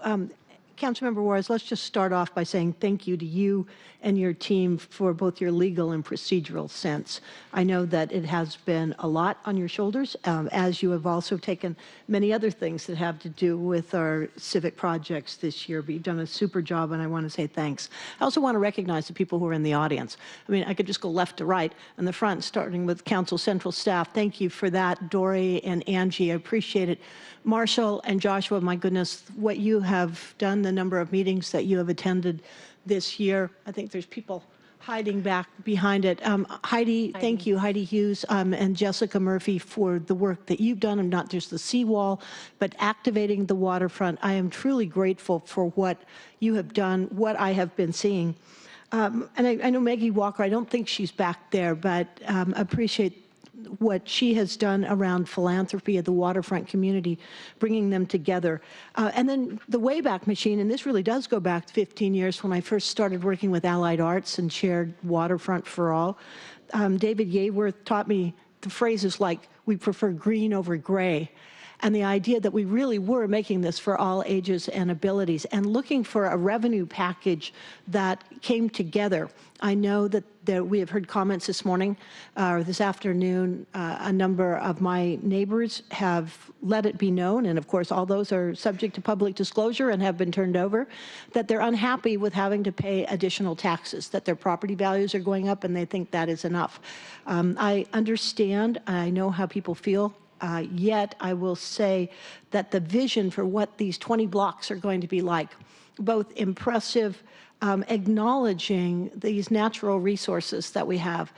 Councilmember Juarez, let's just start off by saying thank you to you and your team for both your legal and procedural sense. I know that it has been a lot on your shoulders, as you have also taken many other things that have to do with our civic projects this year, but you've done a super job, and I want to say thanks. I also want to recognize the people who are in the audience. I mean, I could just go left to right in the front, starting with Council Central Staff. Thank you for that, Dory and Angie. I appreciate it. Marshall and Joshua, my goodness, what you have done, the number of meetings that you have attended this year. I think there's people hiding back behind it. Heidi, thank you, Heidi Hughes and Jessica Murphy for the work that you've done, and not just the seawall, but activating the waterfront. I am truly grateful for what you have done, what I have been seeing. And I know Maggie Walker, I don't think she's back there, but appreciate what she has done around philanthropy of the waterfront community, bringing them together. And then the Wayback Machine, and this really does go back 15 years when I first started working with Allied Arts and shared Waterfront for All. David Yeaworth taught me the phrases like, we prefer green over gray. and the idea that we really were making this for all ages and abilities and looking for a revenue package that came together. I know that we have heard comments this morning or this afternoon. A number of my neighbors have let it be known, and of course all those are subject to public disclosure and have been turned over, that they're unhappy with having to pay additional taxes, that their property values are going up and they think that is enough. I understand, I know how people feel. Yet I will say that the vision for what these 20 blocks are going to be like, both impressive, acknowledging these natural resources that we have.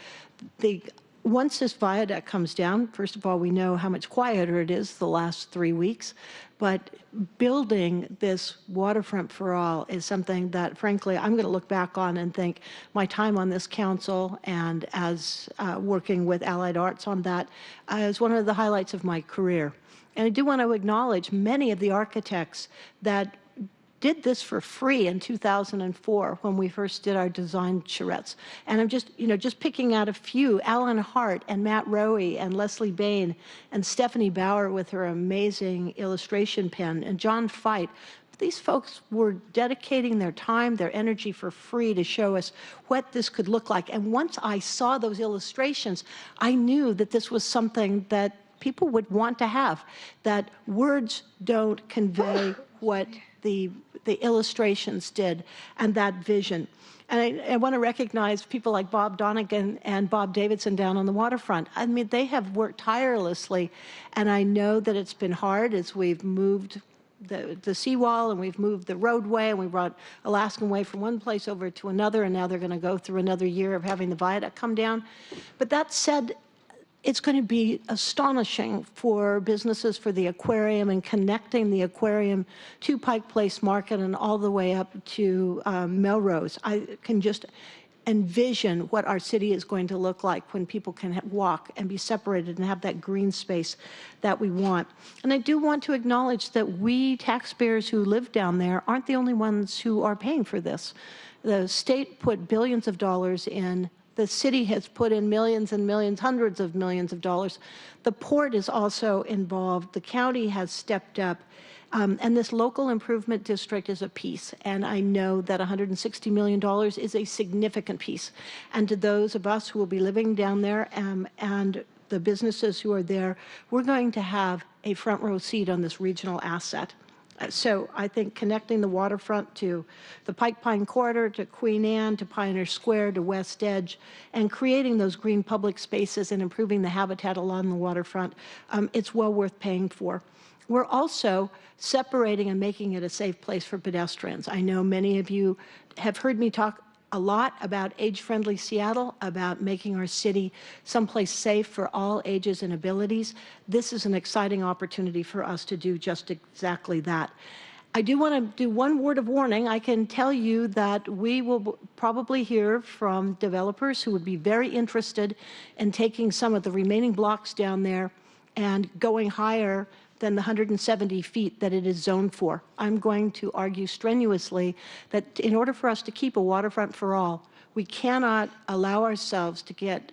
Once this viaduct comes down, first of all, we know how much quieter it is the last 3 weeks, but building this waterfront for all is something that, frankly, I'm going to look back on and think my time on this council and as working with Allied Arts on that is one of the highlights of my career. And I do want to acknowledge many of the architects that did this for free in 2004 when we first did our design charrettes. And I'm just picking out a few: Alan Hart and Matt Rowe and Leslie Bain and Stephanie Bauer with her amazing illustration pen and John Fite. These folks were dedicating their time, their energy for free to show us what this could look like. And once I saw those illustrations, I knew that this was something that people would want to have, that words don't convey what the illustrations did and that vision. And I want to recognize people like Bob Donegan and Bob Davidson down on the waterfront. I mean, they have worked tirelessly, and I know that it's been hard as we've moved the seawall and we've moved the roadway and we brought Alaskan Way from one place over to another, and now they're going to go through another year of having the viaduct come down. But that said, it's going to be astonishing for businesses, for the aquarium, and connecting the aquarium to Pike Place Market and all the way up to Melrose. I can just envision what our city is going to look like when people can walk and be separated and have that green space that we want. And I do want to acknowledge that we taxpayers who live down there aren't the only ones who are paying for this. The state put billions of dollars in. The city has put in millions and millions, hundreds of millions of dollars. The port is also involved. The county has stepped up. And this local improvement district is a piece. And I know that $160 million is a significant piece. And to those of us who will be living down there and the businesses who are there, we're going to have a front row seat on this regional asset. So I think connecting the waterfront to the Pike Pine Corridor, to Queen Anne, to Pioneer Square, to West Edge, and creating those green public spaces and improving the habitat along the waterfront, it's well worth paying for. We're also separating and making it a safe place for pedestrians. I know many of you have heard me talk a lot about age-friendly Seattle, about making our city someplace safe for all ages and abilities. This is an exciting opportunity for us to do just exactly that. I do want to do one word of warning. I can tell you that we will probably hear from developers who would be very interested in taking some of the remaining blocks down there and going higher than the 170 feet that it is zoned for. I'm going to argue strenuously that in order for us to keep a waterfront for all, we cannot allow ourselves to get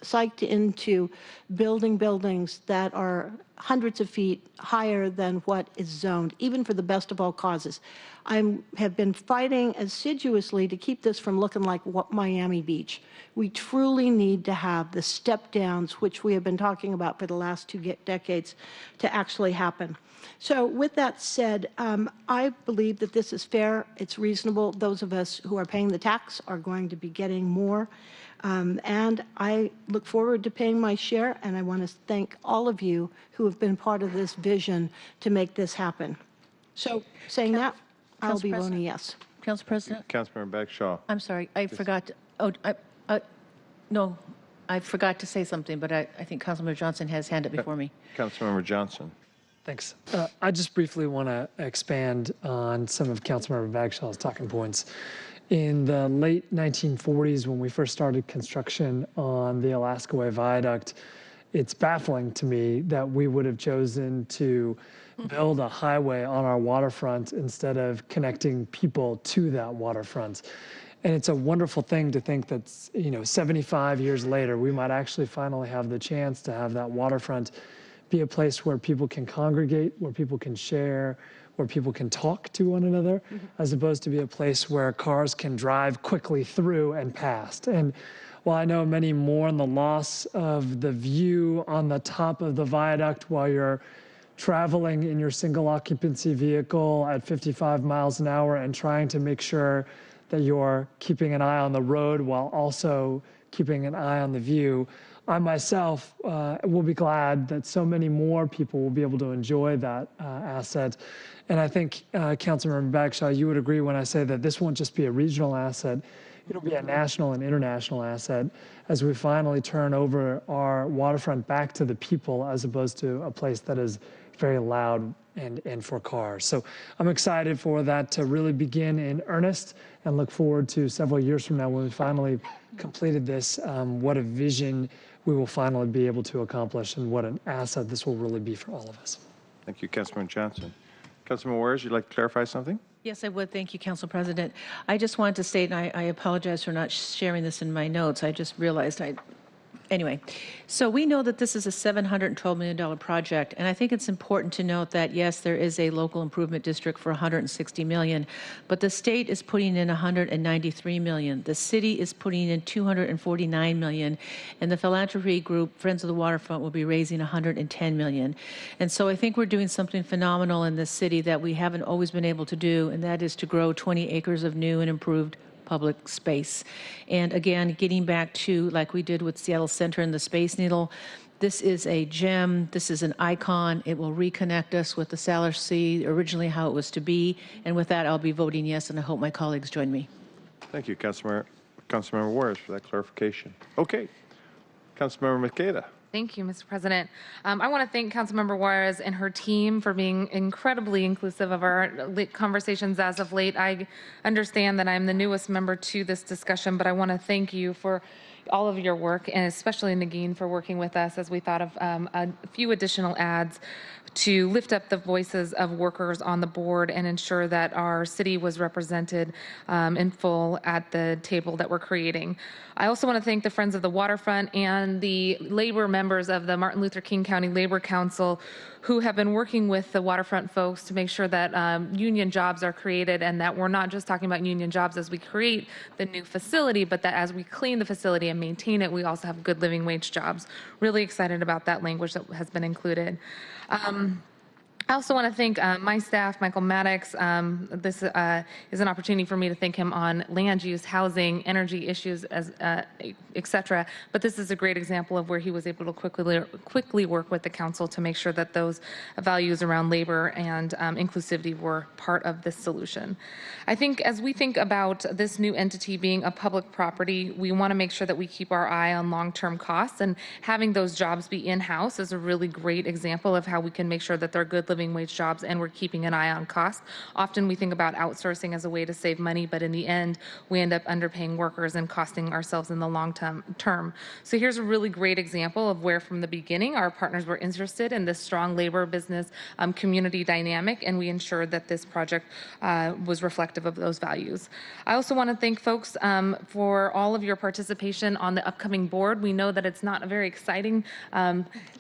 psyched into building buildings that are hundreds of feet higher than what is zoned, even for the best of all causes. I have been fighting assiduously to keep this from looking like Miami Beach. We truly need to have the step downs, which we have been talking about for the last 2 decades, to actually happen. So with that said, I believe that this is fair, it's reasonable. Those of us who are paying the tax are going to be getting more. And I look forward to paying my share, and I want to thank all of you who have been part of this vision to make this happen. So saying that, I'll be voting yes. Council President? Councilmember Bagshaw. I'm sorry, I forgot. No, I forgot to say something, but I think Councilmember Johnson has hand up before me. Councilmember Johnson. Thanks. I just briefly want to expand on some of Councilmember Bagshaw's talking points. In the late 1940s, when we first started construction on the Alaska Way Viaduct, it's baffling to me that we would have chosen to build a highway on our waterfront instead of connecting people to that waterfront. And it's a wonderful thing to think that, 75 years later, we might actually finally have the chance to have that waterfront be a place where people can congregate, where people can share, where people can talk to one another, as opposed to be a place where cars can drive quickly through and past. And while I know many mourn the loss of the view on the top of the viaduct while you're traveling in your single occupancy vehicle at 55 miles an hour and trying to make sure that you're keeping an eye on the road while also keeping an eye on the view, I myself will be glad that so many more people will be able to enjoy that asset. And I think, Councilmember Bagshaw, you would agree when I say that this won't just be a regional asset, it'll be a national and international asset as we finally turn over our waterfront back to the people as opposed to a place that is very loud and for cars. So I'm excited for that to really begin in earnest and look forward to several years from now when we finally completed this, what a vision we will finally be able to accomplish and what an asset this will really be for all of us. Thank you, Councilman Johnson. Councilman Warriors, you'd like to clarify something? Yes, I would. Thank you, Council President. I just wanted to state, and I apologize for not sharing this in my notes. I just realized Anyway, so we know that this is a $712 million project, and I think it's important to note that, yes, there is a local improvement district for $160 million, but the state is putting in $193 million. The city is putting in $249 million, and the philanthropy group, Friends of the Waterfront, will be raising $110 million. And so I think we're doing something phenomenal in this city that we haven't always been able to do, and that is to grow 20 acres of new and improved public space. And again, getting back to, like we did with Seattle Center and the Space Needle, this is a gem, this is an icon. It will reconnect us with the Salar Sea, originally how it was to be. And with that, I'll be voting yes, and I hope my colleagues join me. Thank you, Councilmember Warriors, for that clarification. Okay, Councilmember Mosqueda. Thank you, Mr. President. I want to thank Councilmember Juarez and her team for being incredibly inclusive of our conversations as of late. I understand that I'm the newest member to this discussion, but I want to thank you for all of your work, and especially Nagin for working with us as we thought of a few additional ads to lift up the voices of workers on the board and ensure that our city was represented in full at the table that we're creating. I also want to thank the Friends of the Waterfront and the labor members of the Martin Luther King County Labor Council who have been working with the waterfront folks to make sure that union jobs are created, and that we're not just talking about union jobs as we create the new facility, but that as we clean the facility and maintain it, we also have good living wage jobs. Really excited about that language that has been included. I also want to thank my staff, Michael Maddox. This is an opportunity for me to thank him on land use, housing, energy issues, et cetera. But this is a great example of where he was able to quickly work with the council to make sure that those values around labor and inclusivity were part of this solution. I think as we think about this new entity being a public property, we want to make sure that we keep our eye on long-term costs, and having those jobs be in-house is a really great example of how we can make sure that they're good living wage jobs and we're keeping an eye on costs. Often we think about outsourcing as a way to save money, but in the end, we end up underpaying workers and costing ourselves in the long term. So here's a really great example of where from the beginning our partners were interested in this strong labor business community dynamic, and we ensured that this project was reflective of those values. I also want to thank folks for all of your participation on the upcoming board. We know that it's not a very exciting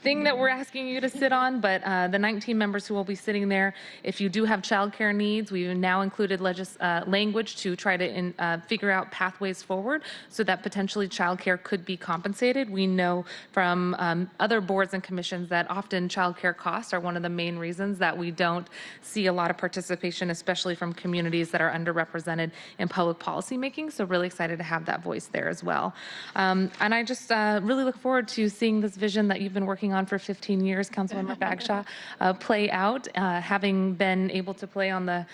thing that we're asking you to sit on, but the 19 members who will be sitting there, if you do have childcare needs, we've now included language to try to figure out pathways forward so that potentially childcare could be compensated. We know from other boards and commissions that often childcare costs are one of the main reasons that we don't see a lot of participation, especially from communities that are underrepresented in public policy making. So really excited to have that voice there as well. And I just really look forward to seeing this vision that you've been working on for 15 years, Councilmember Bagshaw, play out, having been able to play on the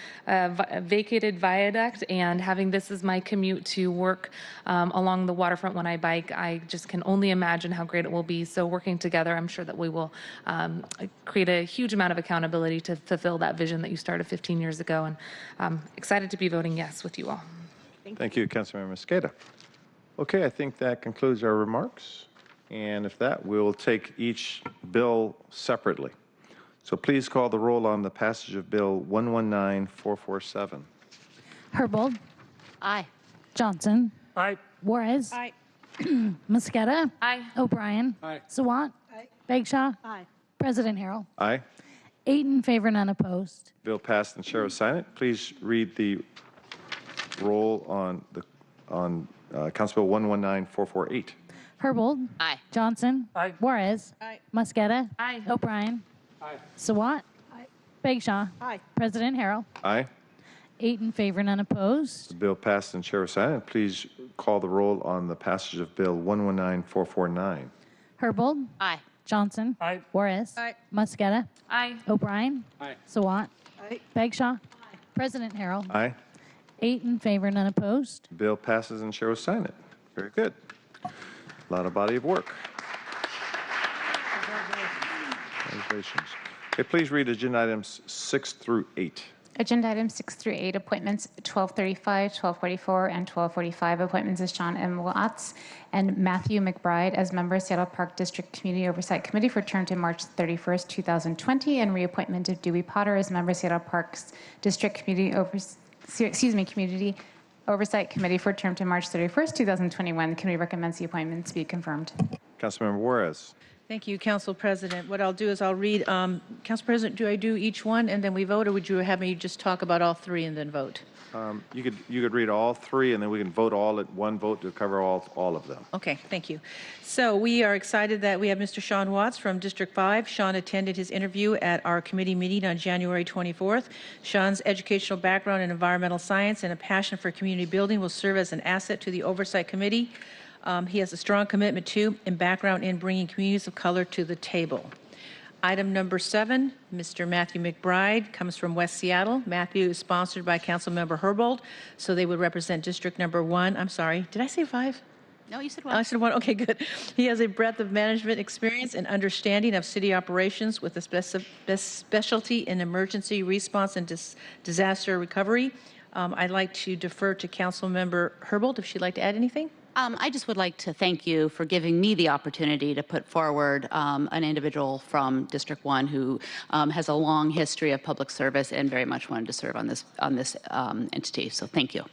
vacated viaduct and having this as my commute to work along the waterfront when I bike. I just can only imagine how great it will be. So working together, I'm sure that we will create a huge amount of accountability to fulfill that vision that you started 15 years ago. And I'm excited to be voting yes with you all. Thank you, Councilmember Mosqueda. Okay, I think that concludes our remarks. And if that, we'll take each bill separately. So please call the roll on the passage of Bill 119447. Herbold. Aye. Johnson. Aye. Juarez. Aye. Mosqueda. Aye. O'Brien. Aye. Sawant. Aye. Bagshaw. Aye. President Harrell. Aye. 8 in favor, none opposed. Bill passed and chair was silent. Please read the roll on Council Bill 119448. Herbold. Aye. Johnson. Aye. Juarez. Aye. Mosqueda. Aye. O'Brien. Aye. Sawant. Aye. Bagshaw. Aye. President Harrell. Aye. 8 in favor, none opposed. The bill passed and chair was silent. Please call the roll on the passage of Bill 119449. Herbold. Aye. Johnson. Aye. Juarez. Aye. Mosqueda. Aye. O'Brien. Aye. Sawant. Aye. Bagshaw. President Harrell. Aye. 8 in favor, none opposed. The bill passes and chair was silent. Very good. A lot of body of work. Congratulations. Okay, please read agenda items 6 through 8. Agenda items 6 through 8, appointments 1235, 1244, and 1245. Appointments is Sean M. Watts and Matthew McBride as members, Seattle Park District Community Oversight Committee for term to March 31st, 2020, and reappointment of Dewey Potter as member, Seattle Parks District Community Oversight Committee for term to March 31st, 2021. The committee recommends the appointments be confirmed. Councilmember Juarez. Thank you, Council President. What I'll do is I'll read, Council President, do I do each one and then we vote, or would you have me just talk about all three and then vote? You could read all three, and then we can vote all at one vote to cover all of them. Okay, thank you. So we are excited that we have Mr. Sean Watts from District 5. Sean attended his interview at our committee meeting on January 24th. Sean's educational background in environmental science and a passion for community building will serve as an asset to the Oversight Committee. He has a strong commitment to and background in bringing communities of color to the table. Item number 7, Mr. Matthew McBride comes from West Seattle. Matthew is sponsored by Councilmember Herbold, so they would represent District number 1. I'm sorry, did I say 5? No, you said Oh, one. I said 1. Okay, good. He has a breadth of management experience and understanding of city operations with a specialty in emergency response and disaster recovery. I'd like to defer to Councilmember Herbold if she'd like to add anything. I just would like to thank you for giving me the opportunity to put forward an individual from District 1 who has a long history of public service and very much wanted to serve on this entity. So thank you.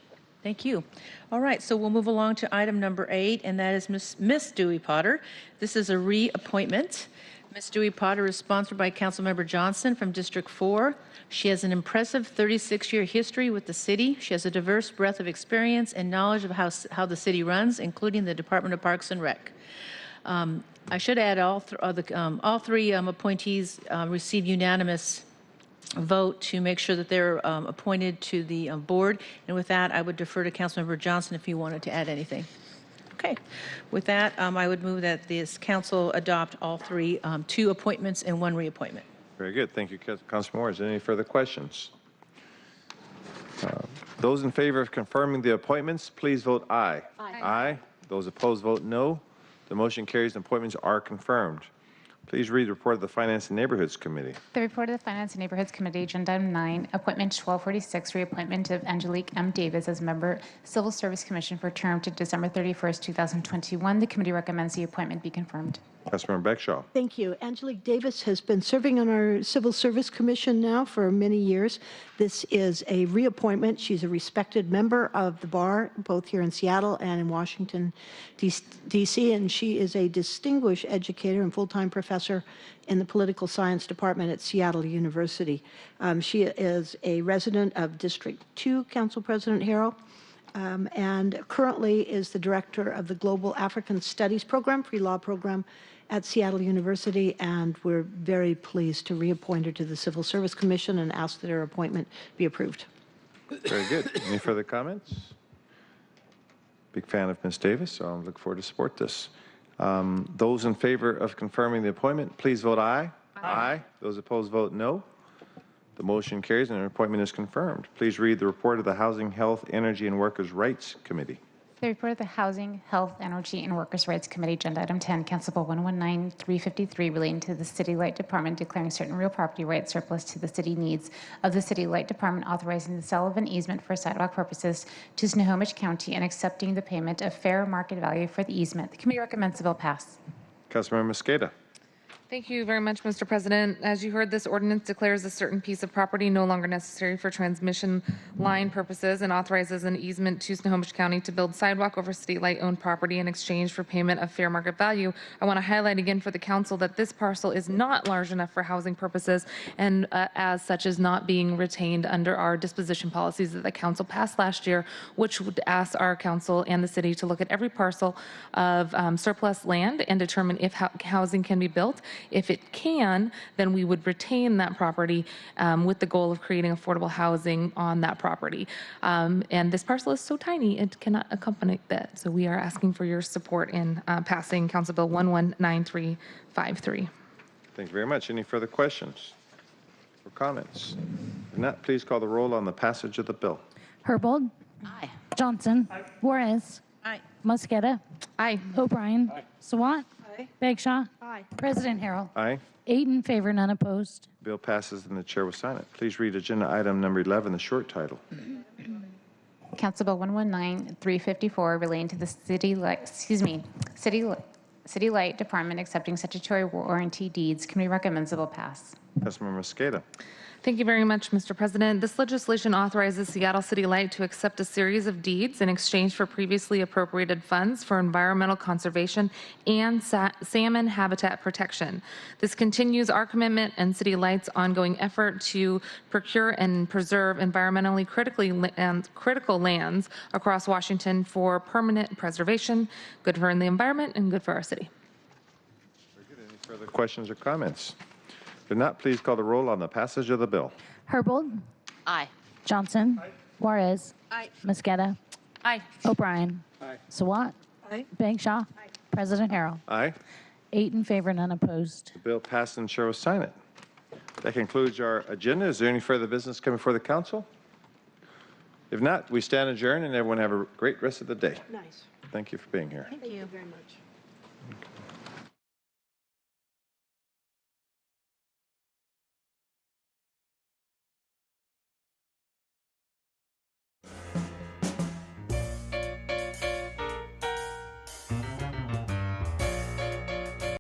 Thank you. All right, so we'll move along to item number 8, and that is Miss Dewey Potter. This is a reappointment. Miss Dewey Potter is sponsored by Councilmember Johnson from District 4. She has an impressive 36-year history with the city. She has a diverse breadth of experience and knowledge of how the city runs, including the Department of Parks and Rec. I should add all three appointees received unanimous vote to make sure that they're appointed to the board. And with that, I would defer to Councilmember Johnson if you wanted to add anything. Okay. With that, I would move that this council adopt all three, 2 appointments and 1 reappointment. Very good. Thank you, Councilman Moore. Is there any further questions? Those in favor of confirming the appointments, please vote aye. Aye. Aye. Those opposed, vote no. The motion carries and appointments are confirmed. Please read the report of the Finance and Neighborhoods Committee. The report of the Finance and Neighborhoods Committee, Agenda Item 9, Appointment 1246, reappointment of Angelique M. Davis as member, Civil Service Commission for term to December 31st, 2021. The committee recommends the appointment be confirmed. Councilmember Beckshaw. Thank you. Angelique Davis has been serving on our Civil Service Commission now for many years. This is a reappointment. She's a respected member of the bar, both here in Seattle and in Washington, D.C., and she is a distinguished educator and full-time professor in the Political Science Department at Seattle University. She is a resident of District 2, Council President Harrell, and currently is the director of the Global African Studies Program, pre-law program, at Seattle University, and we're very pleased to reappoint her to the Civil Service Commission and ask that her appointment be approved. Very good. Any further comments? Big fan of Ms. Davis, so I look forward to support this. Those in favor of confirming the appointment, please vote aye. Aye. Aye. Those opposed, vote no. The motion carries and her appointment is confirmed. Please read the report of the Housing, Health, Energy, and Workers' Rights Committee. The report of the Housing, Health, Energy, and Workers' Rights Committee, Agenda Item 10, Council Bill 119-353, relating to the City Light Department declaring certain real property rights surplus to the city needs of the City Light Department, authorizing the sale of an easement for sidewalk purposes to Snohomish County and accepting the payment of fair market value for the easement. The committee recommends the bill pass. Councilmember Mosqueda. Thank you very much, Mr. President. As you heard, this ordinance declares a certain piece of property no longer necessary for transmission line purposes and authorizes an easement to Snohomish County to build sidewalk over city light-owned property in exchange for payment of fair market value. I want to highlight again for the council that this parcel is not large enough for housing purposes and as such is not being retained under our disposition policies that the council passed last year, which would ask our council and the city to look at every parcel of surplus land and determine if housing can be built. If it can, then we would retain that property with the goal of creating affordable housing on that property. And this parcel is so tiny, it cannot accommodate that. So we are asking for your support in passing Council Bill 119353. Thank you very much. Any further questions or comments? If not, please call the roll on the passage of the bill. Herbold. Aye. Johnson. Juarez. Aye. Mosqueda. Aye. O'Brien. Sawant. Aye. Bagshaw. Aye. President Harrell. Aye. 8 in favor, none opposed. Bill passes and the chair will sign it. Please read agenda item number 11, the short title. Council Bill 119354 relating to the City Light Department accepting statutory warranty deeds. Committee recommends the bill pass. Councilmember Mosqueda. Thank you very much, Mr. President. This legislation authorizes Seattle City Light to accept a series of deeds in exchange for previously appropriated funds for environmental conservation and salmon habitat protection. This continues our commitment and City Light's ongoing effort to procure and preserve environmentally critical lands across Washington for permanent preservation, good for the environment and good for our city. Very good. Any further questions or comments? If not, please call the roll on the passage of the bill. Herbold. Aye. Johnson. Juarez. Aye. Mosqueda. Aye. O'Brien. Sawant. Aye. Bagshaw. President Harrell. Aye. 8 in favor, none opposed. The bill passed and the chair will sign it. That concludes our agenda. Is there any further business coming before the council? If not, we stand adjourned and everyone have a great rest of the day. Nice. Thank you for being here. Thank you very much.